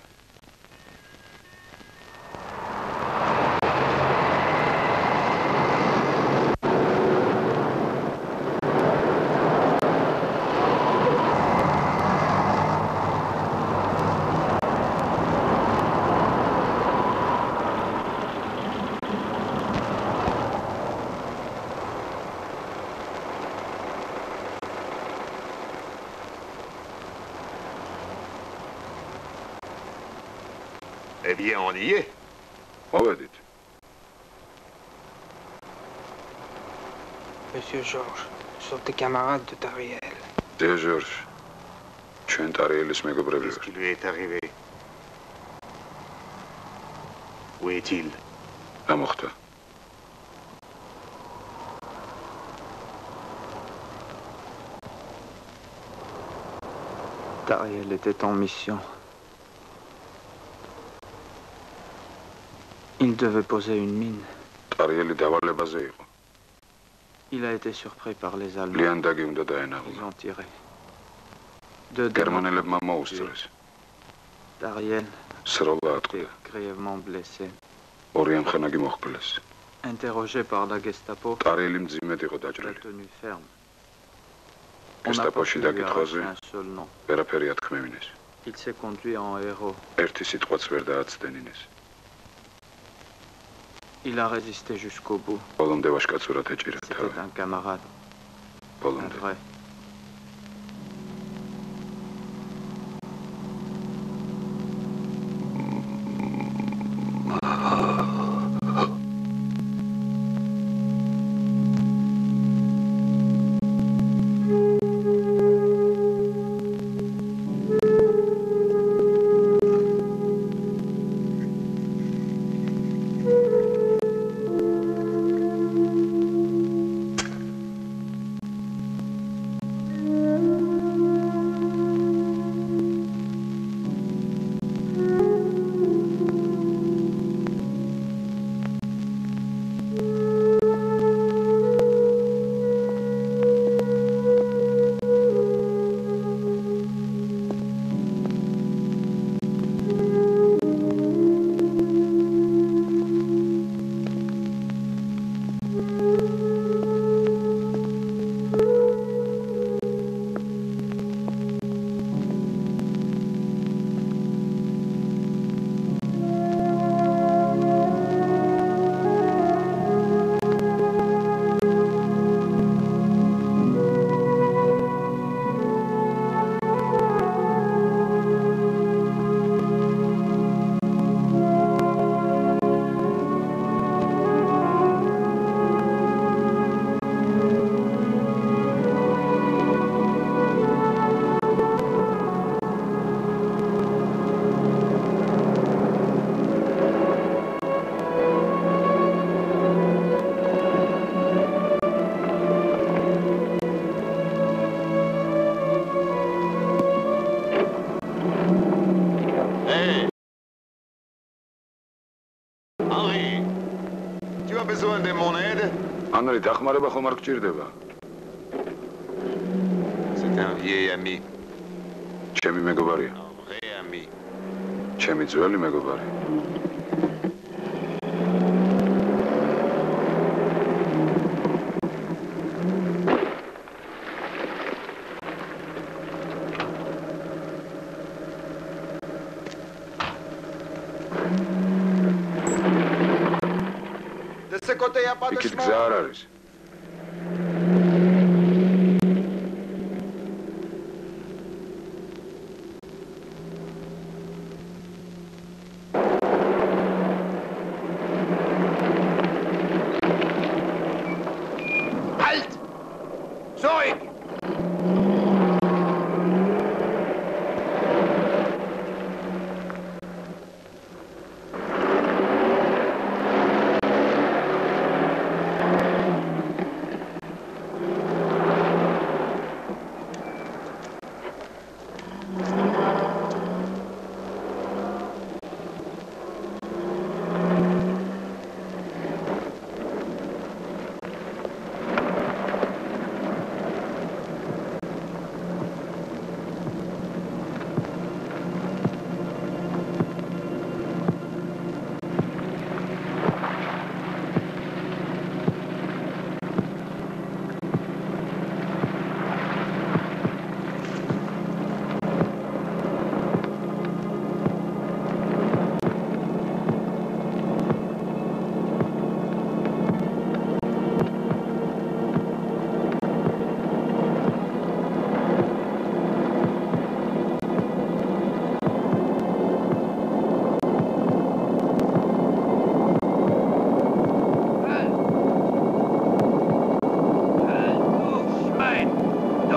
Eh bien, on y est. მოვედით. Monsieur Georges, nous sommes des camarades de Tariel. Dear George, ჩვენ ტარიელის მეგობრები ვართ. Qu'est-ce qui lui est arrivé? Où est-il? რა მოხდა? Tariel était en mission. Il devait poser une mine. ტარიელი დავალებაზე იყო. Il a été surpris par les Allemands. ლიანდაგი უნდა დაენაღლა. Ils ont tiré. გერმანელებმა მოუსწრეს. Tariel სროლა ატყდა. grièvement blessé. ორი ამხანაგი მოხკლეს. Interrogé par la Gestapo. ტარიელი მძიმედ იყო დაჭრილი. Tenu ferme. გესტაპოში დაკითხვაზე Un seul nom. ვერაფერი ათქმევინეს. Il s'est conduit en héros. ერთი სიტყვაც ვერ დააცდენინეს. Il a résisté jusqu'au bout. ბოლომდე ვაშკაცურად ეჭირა თავი. C'était un camarade. ბოლომდე. Vrai. ანრი დახმარება ხომ არ გჭირდება? C'est un vieil ami. ჩემი მეგობარია. Un vrai ami. ჩემი ძველი მეგობარი. De ce côté, il n'y a pas de იქით chemin. გზა არ არის. Halt! Zurück!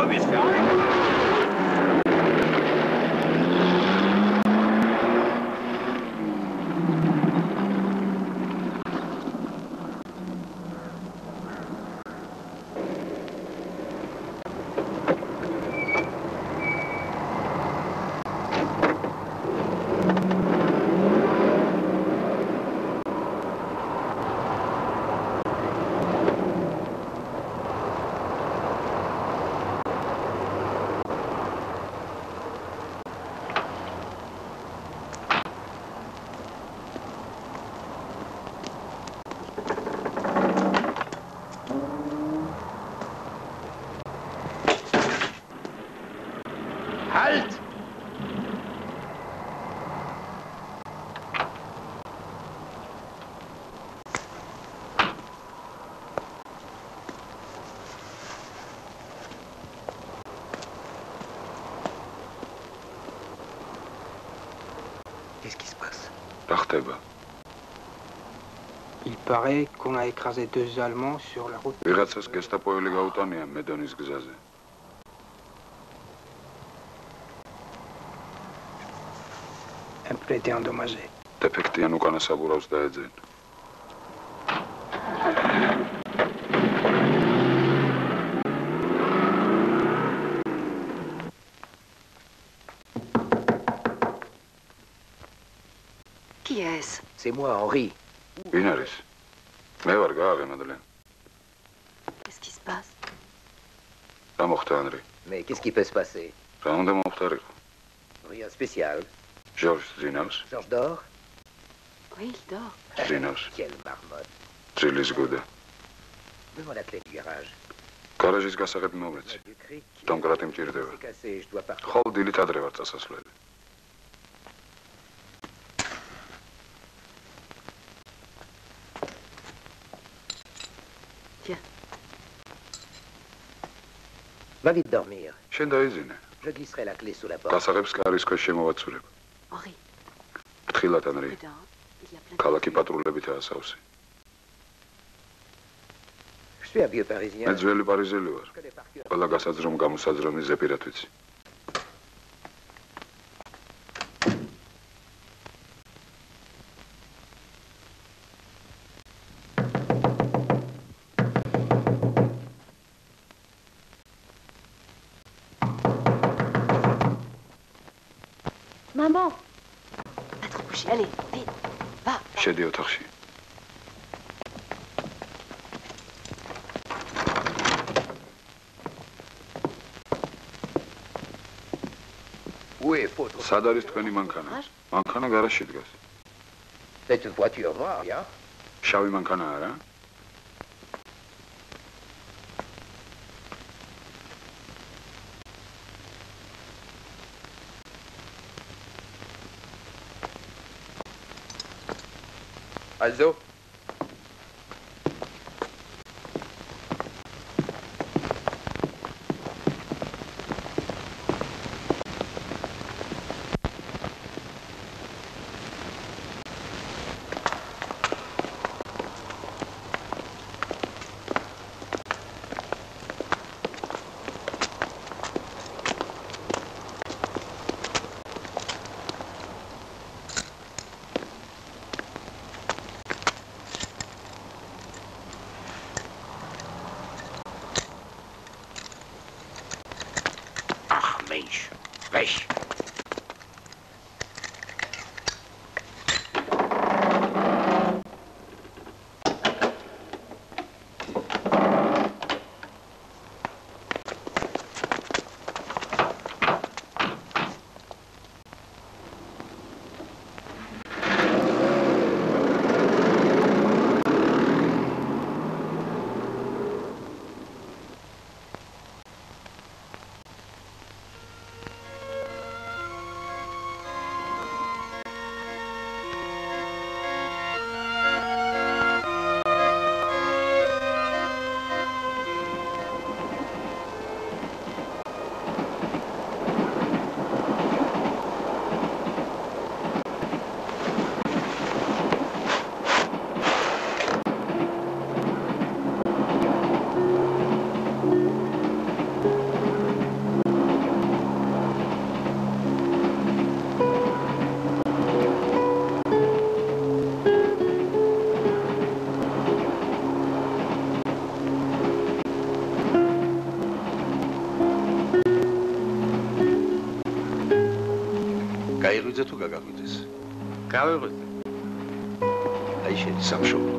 მადლობის Halt! Qu'est-ce qui se passe? რა ხდება? Il paraît qu'on a écrasé 2 Allemands sur la route. ვიღაცას გესტაპოელი გაუტანია მედონის გზაზე. Un peu été endommagé. დეფექტიან უკანა საბურავს დაეძენ. Qui est-ce? C'est moi, Henri. ვინ არის? მე ვარ გააღე მადლენ. Qu'est-ce qui se passe? რა მოხდა ანრი? Mais qu'est-ce qui peut se passer? რა უნდა მომხდარიყო? Rien de spécial. ჟორჟს ძინავს? Georges dort? Oui, il dort. ძინავს. Quelle marmotte. ძილის გუდა. Donne-moi la clé du garage. გარაჟის გასაღები მომეცი. დამკრატი მჭირდება. C'est cassé, je dois partir. ხოლ დილით ადრე ვარ წასასვლელი. Tiens. Va vite dormir. შენ დაიძინე. Je glisserai la clé sous la porte. გასაღებს კარის ქვეშ შემოვაცურებ. Henri. ფრთხილად ანრი. Dedans, il y a plein de... ქალაქი პატრულებითაა სავსე. Je suis un vieux parisien. მე ძველი პარიზელი ვარ. ყველა გასაძრომ გამოსაძრომი ზეპირად ვიცი. Maman! Va te recoucher, allez, vite, va. შედი ოთახში. Où est votre... სად არის თქვენი მანქანა? მანქანა გარაჟში დგას. C'est une voiture noire, bien. შავი მანქანაა რა? Also? Mensch, weg! გაიღვიძე თუ გაგაღვიძეს? გავიღვიძე. აი შენი სამშობლო.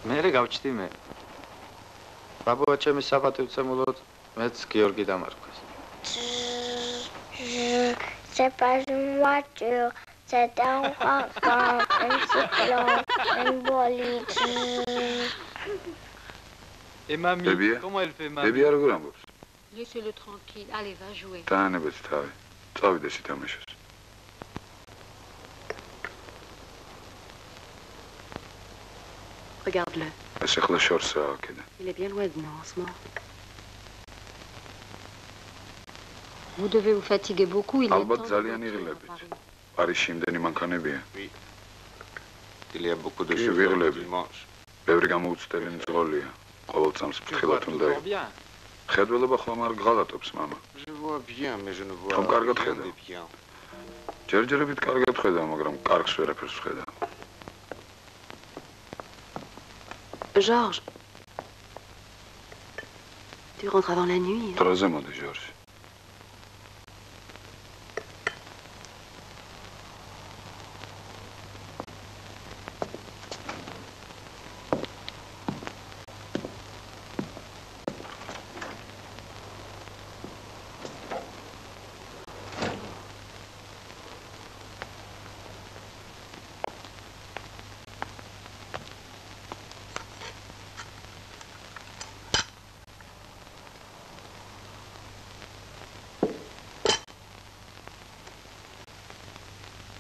მე გავჩდი მე. ბაბუა ჩემი საპატივცემულოდ მეც გიორგი დამარქვეს. C'est pas une voiture, c'est un wagon, un cyclone, une bolide. Et mamie, comment elle fait mamie? Baby, როგორ ამბობს? Laissez-le tranquille. Allez, va jouer. დაანებეთ თავი. წავიდე სითამაშოს. Regarde-le. ეს ახლა შორსაა კიდე. Il est bien loin de nous en ce moment. Vous devez vous fatiguer beaucoup, il est ალბათ temps. ძალიან იღლებით. პარიზში იმდენი მანქანებია. Il y a beaucoup de კი, choses ვიღლები. dimanche. ბევრი გამოუცდელი მძღოლია. ყოველ წამს ფრთხილად უნდა იყოს. ხედველობა ხომ არ გღალატობს, მამა. Je vois bien, mais je ne vois ხომ კარგად rien ხედავ? de bien. ჯერჯერობით კარგად ხედავ, მაგრამ კარგს ვერაფერს ვხედავ. Georges, tu rentres avant la nuit. დროზე მოდი, ჟორჟი.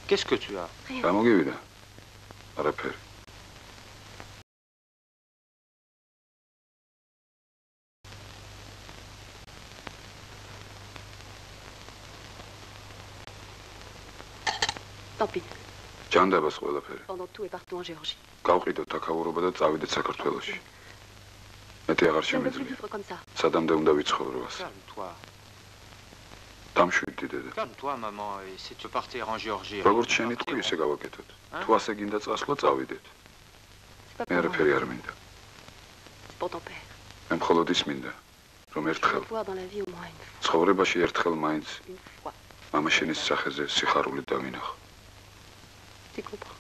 Qu'est-ce que tu as? გამოგივიდა? არაფერი. Tant pis. ჯანდაბას ყველაფერი. Pendant tout et partout en Géorgie. გავყიდოთ აქაურობა და წავიდეთ საქართველოში. მეტი აღარ Je ne veux plus შემიძლია. vivre comme ça. სადამდე უნდა ვიცხოვრო ასე. Calme-toi. დამშვიდდი დედა. Calme-toi, maman, et si tu partir en Géorgie. როგორც შენი თქვი, ისე გავაკეთოთ. თუ ასე გინდა წასვლა, წავიდეთ. მე არაფერი არ მინდა. C'est pour ton père. მე მხოლოდ ის მინდა, რომ Je ერთხელ veux voir dans la vie au moins une fois. ცხოვრებაში ერთხელ მაინც Une fois. მამა შენის სახეზე სიხარული დავინახო. Tu comprends.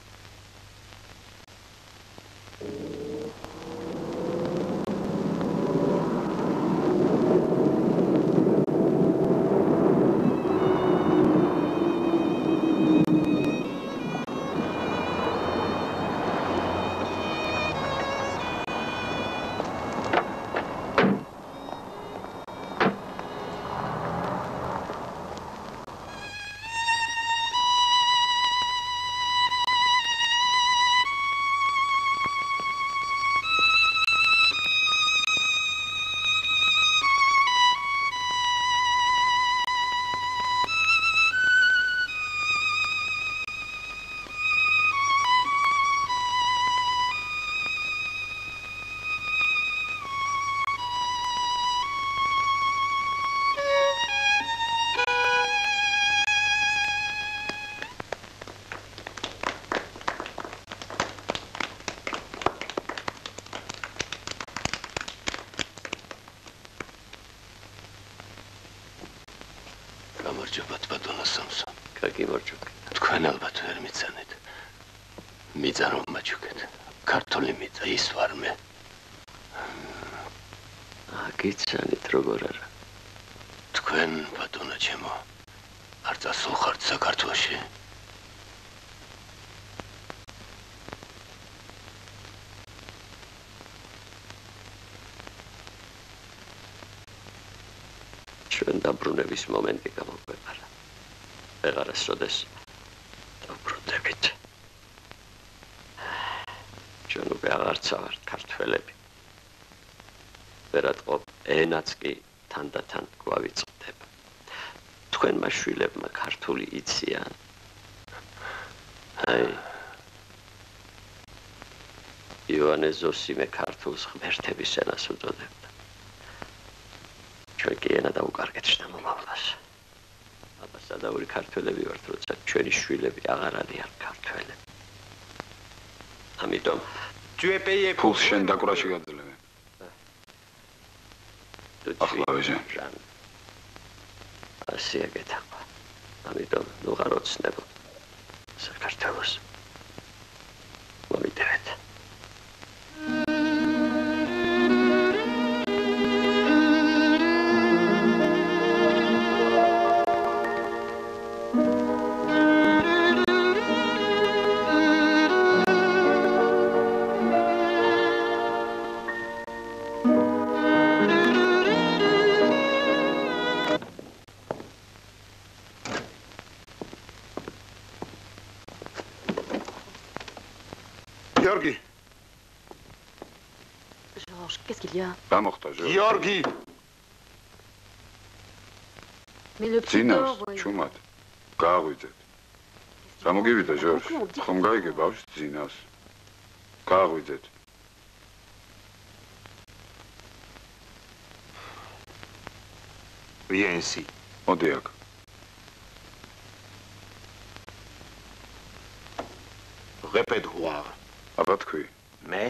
გამარჯობათ ბატონო სამსონ. გაგიმარჯობეთ. თქვენ ალბათ ვერ მიცანეთ. მიწა რომ მაჩუქეთ. ქართული მიწა ის ვარ მე. აგიცანით როგორ არა. თქვენ ბატონო ჩემო არ წასულხართ საქართველოში. ჩვენ დაბრუნების მომენტი გამოგვეყარა. ვეღარასოდეს დავბრუნდებით. როცა ვართ ქართველები. ვერატყობ ენაც კი თანდათან გვავიწყდება. თქვენმა შვილებმა ქართული იციან. აი ივანე ზოსიმე ქართულს ღმერთების ენას უწოდებდა. ჩვენ კი ენა დაუკარგეთ შთამომავლას. აბა სადავური ქართველები ვართ, როცა ჩვენი შვილები აღარ არიან ქართველები. ამიტომ ფულს შენ დაკვრაში გაძლევენ. ახლა ვეჟან. ასია გეთახვა. ამიტომ ნუ ღარ ოცნებო. საქართველოს მომიდევეთ. Georgi. Georges, qu'est-ce qu'il y a? Pas morta, Georges. Georgi. Mais le petit Zinas, corps, voyons. ჩუმად. გააღვიძეთ. სამოგივიდა, Georges. ხომ გაიგე ბავშვს ძინავს. გააღვიძეთ. Viens ici. მოდი აქ. Répète voir. აბა თქვი. მე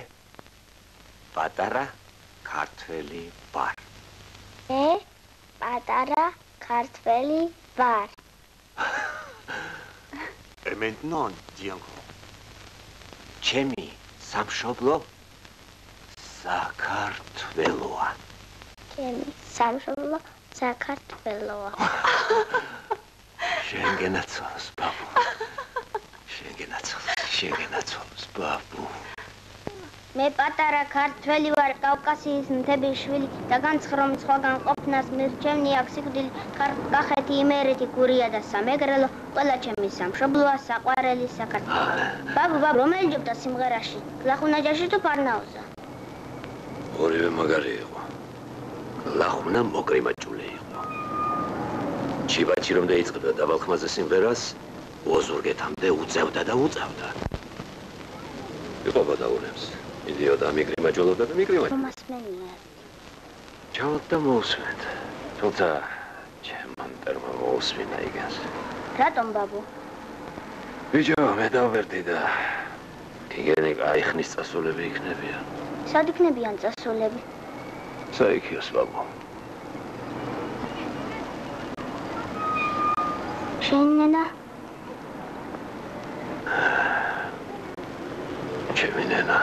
პატარა ქართველი ვარ. მე პატარა ქართველი ვარ. Et maintenant, dis encore. ჩემი სამშობლო საქართველოა. ჩემი სამშობლო საქართველოა. შენ გენაცვალოს, ბაბუ. შენ გენაცვალოს, ბაბუ. მე პატარა ქართველი ვარ, კავკასიის მთების შვილი და განცხრომ სხვაგან ყოფნას მირჩევნი აქ სიკვდილი კახეთი, იმერეთი, გურია და სამეგრელო, ყველა ჩემი სამშობლოა, საყვარელი საქართველო. ბაბუ, რომელი ჯობდა სიმღერაში? ლახუნაჯაში თუ ფარნაოზა? ორივე მაგარი იყო. ლახუნა მოკრიმაჭული იყო. ჩიბაჭი რომ დაიწყდა დავალხმაზე სიმღერას, ოზურგეთამდე უწევდა და უწევდა. იყო ბადაურებს. იდიოდა მიკრიმაჭულობდა და მიკრიმაჭ. მოსმენია. ჩავთ და მოусვენთ. თუმცა ჩემმა მტერმა მოусვენა იგას. რატომ ბაბუ? ბიჭო, მე დავვერდი და იგენი აიხნის წასულები იქნებიან. სად იქნებიან წასულები? საიქიოს ბაბუ. შენი ნენა? ჩემი ნენა.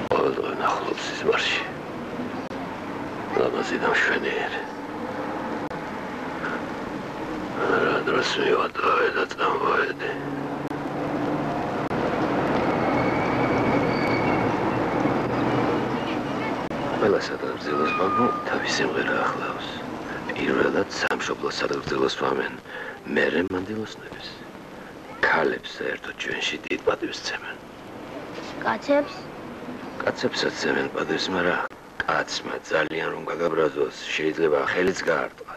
ყოველდღე ნახულობს სიზმარში. ლამაზი და მშვენიერი. რა დროს მივატოვე და წამოვედი. ყველა სადღეგრძელოს ბაბუ თავის სიმღერა ახლავს. პირველად სამშობლოს სადღეგრძელოს ვამენ, მერე მანდილოსნების. ქალებს საერთოდ ჩვენში დიდ პატივს სცემენ. კაცებს? კაცებსაც სცემენ პატივს, მაგრამ კაცმა ძალიან რომ გაგაბრაზოს, შეიძლება ხელიც გაარტყა.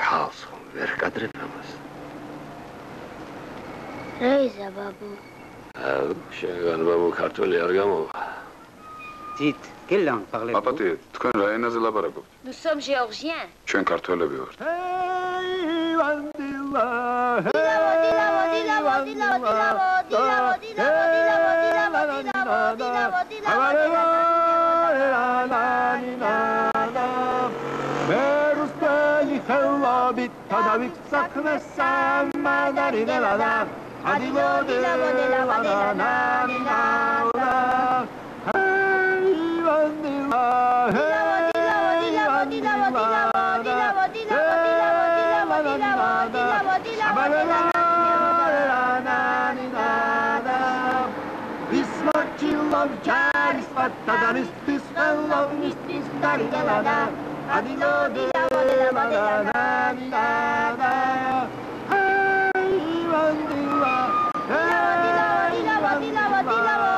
ქალს ხომ ვერ კადრებ ამას. რეიზა ბაბუ. შენგან ბაბუ ქართველი არ გამოვა. Dites, quelle langue parlez-vous? აპატი, თქვენ რა ენაზე ლაპარაკობთ? Nous sommes géorgiens. ჩვენ ქართველები ვართ. Dila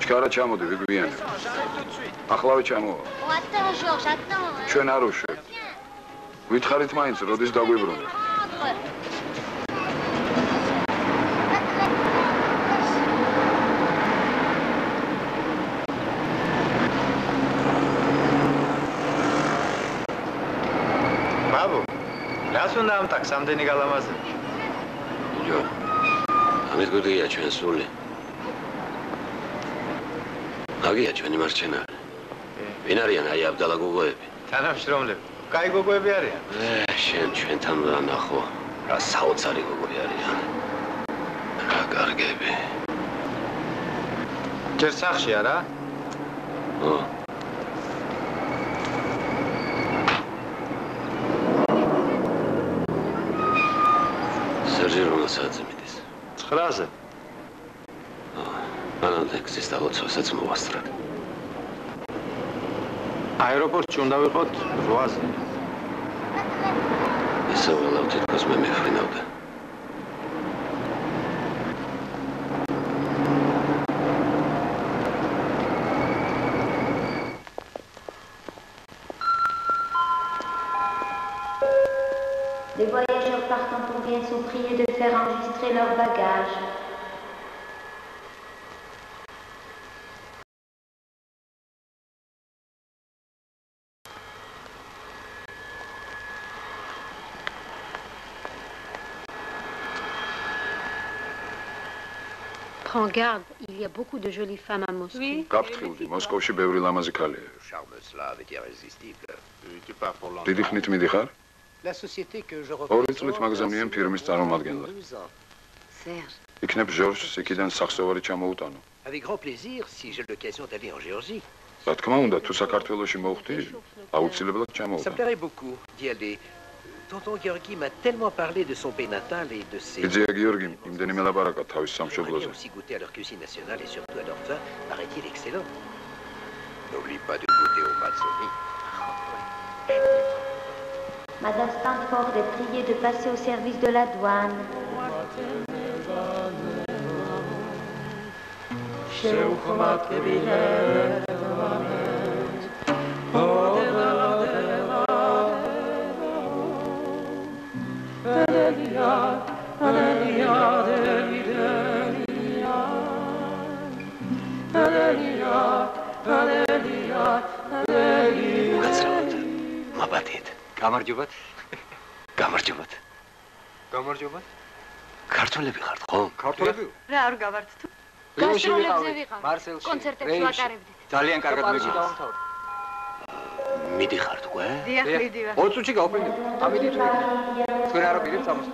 ჩქარა ჩამოდი, ვიგვიანებ. ახლავე ჩამოვა. Attends, Georges, attends. ჩვენ არ უშვებთ. ვითხარით მაინც, როდის დაგვიბრუნდეთ. ბაბუ, რას უნდა ამტაკს ამდენი გალამაზე? იო. ამით გუდია ჩვენ სული. აგია ჩვენი მარჩენარი. ვინ არიან აი აბდალა გოგოები? თანამშრომლები. კაი გოგოები არიან? შენ ჩვენთან ნახო. რა საოცარი გოგოები არიან. რა კარგები. ჯერ სახში არა? ო. სერჟი რომ საათზე მიდის? 9-ზე. მანამდე გზის დალოცვასაც მოვასწრებ. აეროპორტში უნდა ვიყოთ 8-ზე. ისე ველავ თითქოს მე მეხრინავდა. Les voyageurs partant pour Vienne sont priés de faire enregistrer leurs bagages. Prends garde, il y a beaucoup de jolies femmes à Moscou. Oui. გაფრთხილდი, მოსკოვში ბევრი ლამაზი ქალია. Charme slave est irrésistible. Tu pars pour Londres. დიდი ხნით მიდიხარ? La société que je ორი წლით მაგზავნიან ფირმის წარმომადგენლად. Serge. იქნებ ჟორჟს იქიდან სახსოვარი ჩამოუტანო. Avec grand plaisir si j'ai l'occasion d'aller en Géorgie. რა თქმა უნდა, თუ საქართველოში მოვხდი, აუცილებლად Ça me ჩამოუტან. plairait beaucoup d'y aller. Tonton Georgi m'a tellement parlé de son pays natal et de ses... გიძია გიორგიმ იმდენიმე ლაპარაკა თავის J'aimerais სამშობლოზე. aussi goûter à leur cuisine nationale et surtout à leur vin, paraît-il excellent. N'oublie pas de goûter au matsoni. Madame Stanford est priée de passer au service de la douane. უკაცრავად. მაბადეთ. გამარჯობათ. გამარჯობათ. გამარჯობათ. ქართველები ხართ, ხო? ქართველები? რა არ გავართ თუ? რიოში გასტროლებზე ვიყავით, ვიყავ. მარსელში, კონცერტებს რეიმში. ვატარებდით. ძალიან კარგად პარიზში მეგონა. დავამთავრე. მიდიხართ უკვე? დიახ, მიდივარ. 20 წუთში გავფრინდით. ამიტომ თქვენ არ აპირებთ ამას.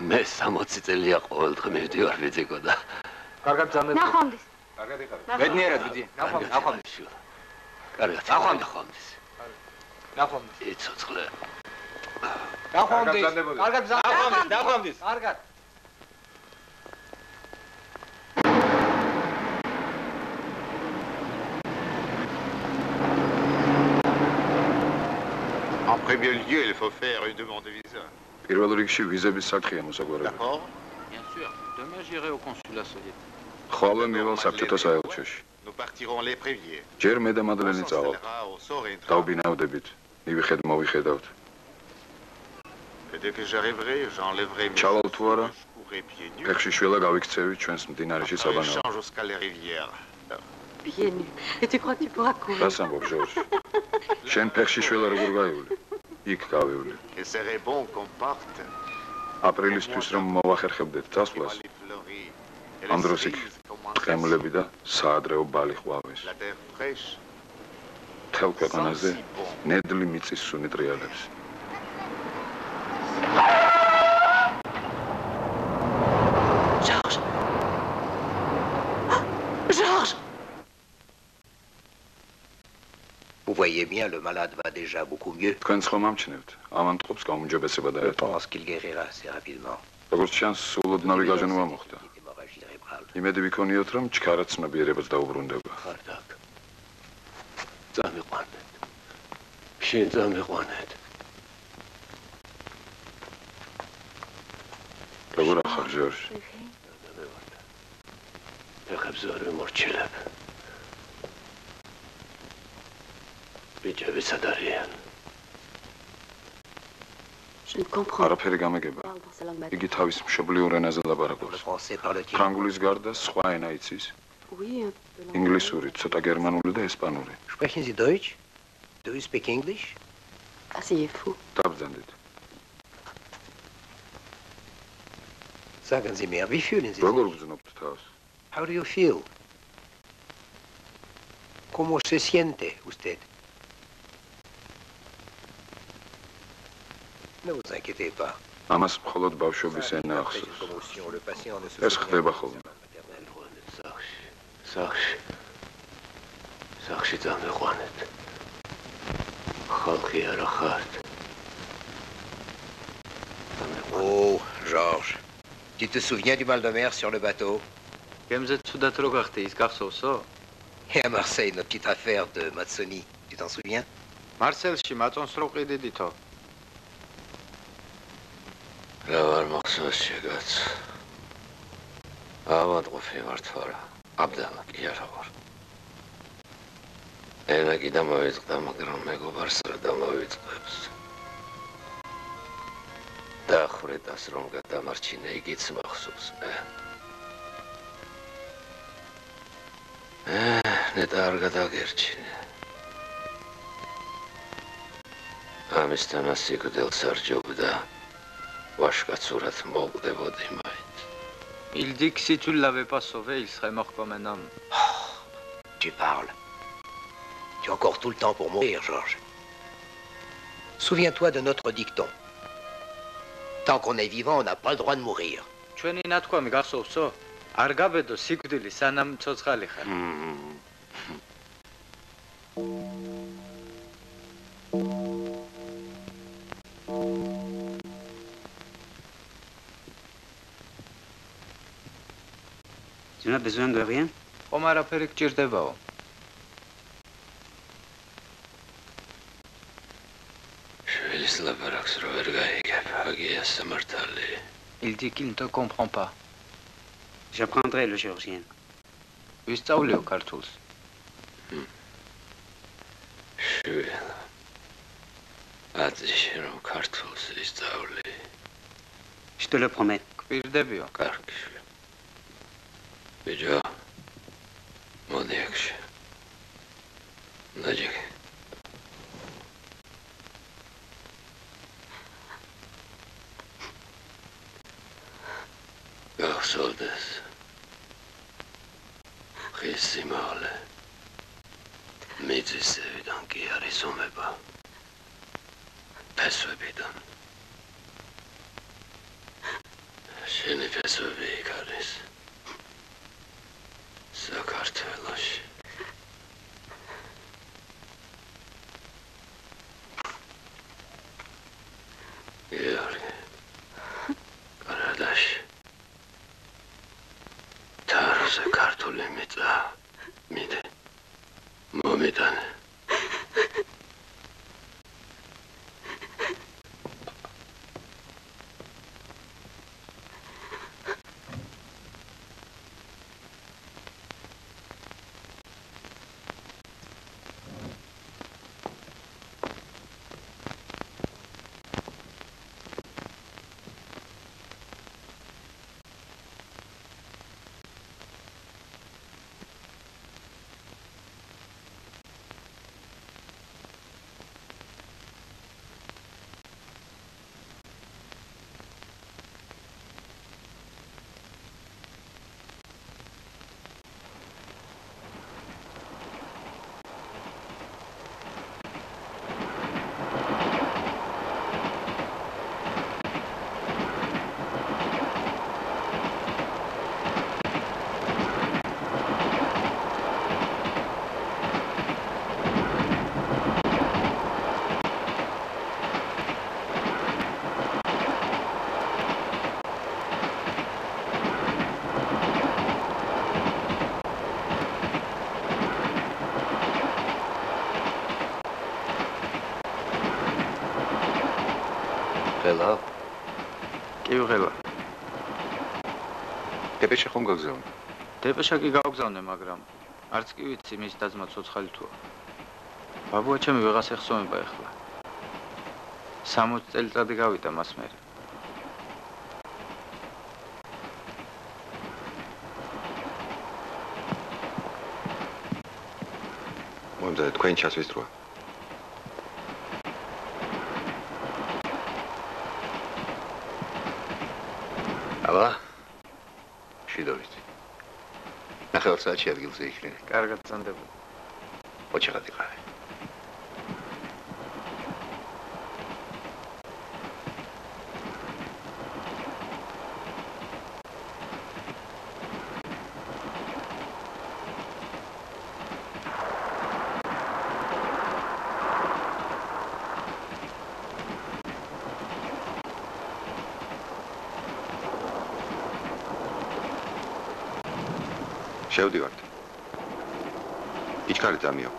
მე 60 წელია ყოველდღე მივდივარ ვიძიკო და კარგად ძამებ. ნახვამდის. კარგად იხარ. ბედნიერად ვიდი. ნახვამდის. კარგად. ნახვამდის. ნახვამდის. იცოცხლე. ნახვამდის. კარგად ძამებ. ნახვამდის. კარგად. En premier lieu, il faut faire une demande de visa. პირველ რიგში ვიზების საკითხია მოსაგვარებელი. D'accord? Bien sûr. Demain j'irai au consulat soviétique. ხოლმე მივალ საბჭოთა საელჩოში. Nous partirons l'épervier. ჯერ მე და მადლენი On წავალ. s'installera au sort et დავბინავდებით. მოვიხედავთ. Et dès que j'arriverai, j'enlèverai mes ჩავალ თუ არა, je courrai pieds nus. ფეხში შველა გავიქცევი ჩვენს მდინარეში On საბანაო. échange jusqu'à les rivières. Pieds nus. Et tu crois que tu pourras courir? რას ამბობ ჟორჟი? შენ ფეხში შველა როგორ გაივლი? იქ გავივლი. Il serait bon qu'on parte. აპრილისთვის რომ მოვახერხებდეთ დასვლას. ამ დროს იქ ტყემლები და საადრეო ბალი ყვავის. La terre fraîche. მთელ ქვეყანაზე ნედლი მიწის სუნი ტრიალებს. Georges. Georges. Vous voyez bien, le malade va déjà beaucoup mieux. თქვენც ხომ ამჩნევთ? ამან ტყობს გაუმჯობესება Je დაერქვა. pense qu'il guérira assez rapidement. როგორც ჩანს, სულოდ ნავიგაჟენობა მოხდა. Hémorragie cérébrale. იმედი ვიქონიოთ, რომ ჩქარა ცნობიერებას დაუბრუნდება. ხარდაკ. წამიყვანეთ. შენ წამიყვანეთ. როგორ ახარ ჟორჟი? ფეხებს ვერ ვიმორჩილებ. ბიჭები სად არიან? არაფერი გამეგება. იგი თავის მშობლიურ ენაზე ლაპარაკობს. ფრანგულის გარდა სხვა ენა იცის? ინგლისური, ცოტა გერმანული და ესპანური. Sprechen Sie Deutsch? Do you speak English? Asseyez-vous. Dabzendit. Sagen Sie mir, wie fühlen Sie Როგორ sich? გრძნობთ თავს? How do you feel? ¿Cómo se siente usted? Ne vous inquiétez pas. ამას მხოლოდ ბავშვობის ენა ახსოვს. ეს ხდება ხოლმე. სახში დამეყვანეთ. ხალხი არა ხართ. Oh, Georges, tu te souviens du mal de mer sur le bateau? გემზე ცუდად რო გახდი, ის გახსოვსო? Et à Marseille, notre petite affaire de maçonnie, tu t'en souviens? მარსელში მაწონს რო ყიდიდითო. რა ვარ მახსოვს შეგაც. ავადყოფი მართვარა. აბდალა კი არა ვარ. ენა კი დამოვიწყდა, მაგრამ მეგობარს რა დამოვიწყებს. დახრეტას რომ გადამარჩინე, იგიც მახსოვს მე. ნეტა არ გადაგერჩინე. ამისთანა სიკვდილს არ ჯობდა. ვაშკაცურად მოვკვდებოდი მაინც. Il dit que si tu l'avais pas sauvé, il serait mort comme un homme. Tu parles. Tu as encore tout le temps pour mourir, Georges. Souviens-toi de notre dicton. Tant qu'on est vivant, on n'a pas le droit de mourir. ჩვენი ნათქვამი გახსოვსო? არ გაბედო სიკვდილი, სანამ ცოცხალი ხარ. Tu n'as besoin de rien? ხომ არაფერი გჭირდებაო? შვილის ლაპარაკს რო ვერ გაიგებ, აგია სამართალი. Il dit qu'il ne te comprend pas. J'apprendrai le géorgien. ვისწავლიო ქართულს. შვილ. აწიში რომ ქართულს ისწავლი. Je te le promets. გვირდებიო. კარგი. ბიჭო. მოდი აქში. ნაჯიკი. გახსოვდეს. ხის სიმაღლე. მიწისევიდან კი არის ომება. ფესვებიდან. შენი ფესვები იქ არის. საქართველოში. გიორგი. კანადაში. თაროზე ქართული მიწა. მიდე. მომიტანე. ყველა? კი ვღელა. დეპეშე ხომ გაგზავნე? დეპეშა კი გავგზავნე, მაგრამ არც კი ვიცი მის დაძმა ცოცხალი თუა. ბაბუა ჩემი ვეღას ეხსოვება ეხლა. 60 წელიწადი გავიდა მას მერე. მომდა თქვენ ჩასვის დროა. აბა შედავით. ნახევარ საათში ადგილზე იქნები. კარგად წანდება. ოჩახად იყავი. შევდივართ. იჩქარით ამიო.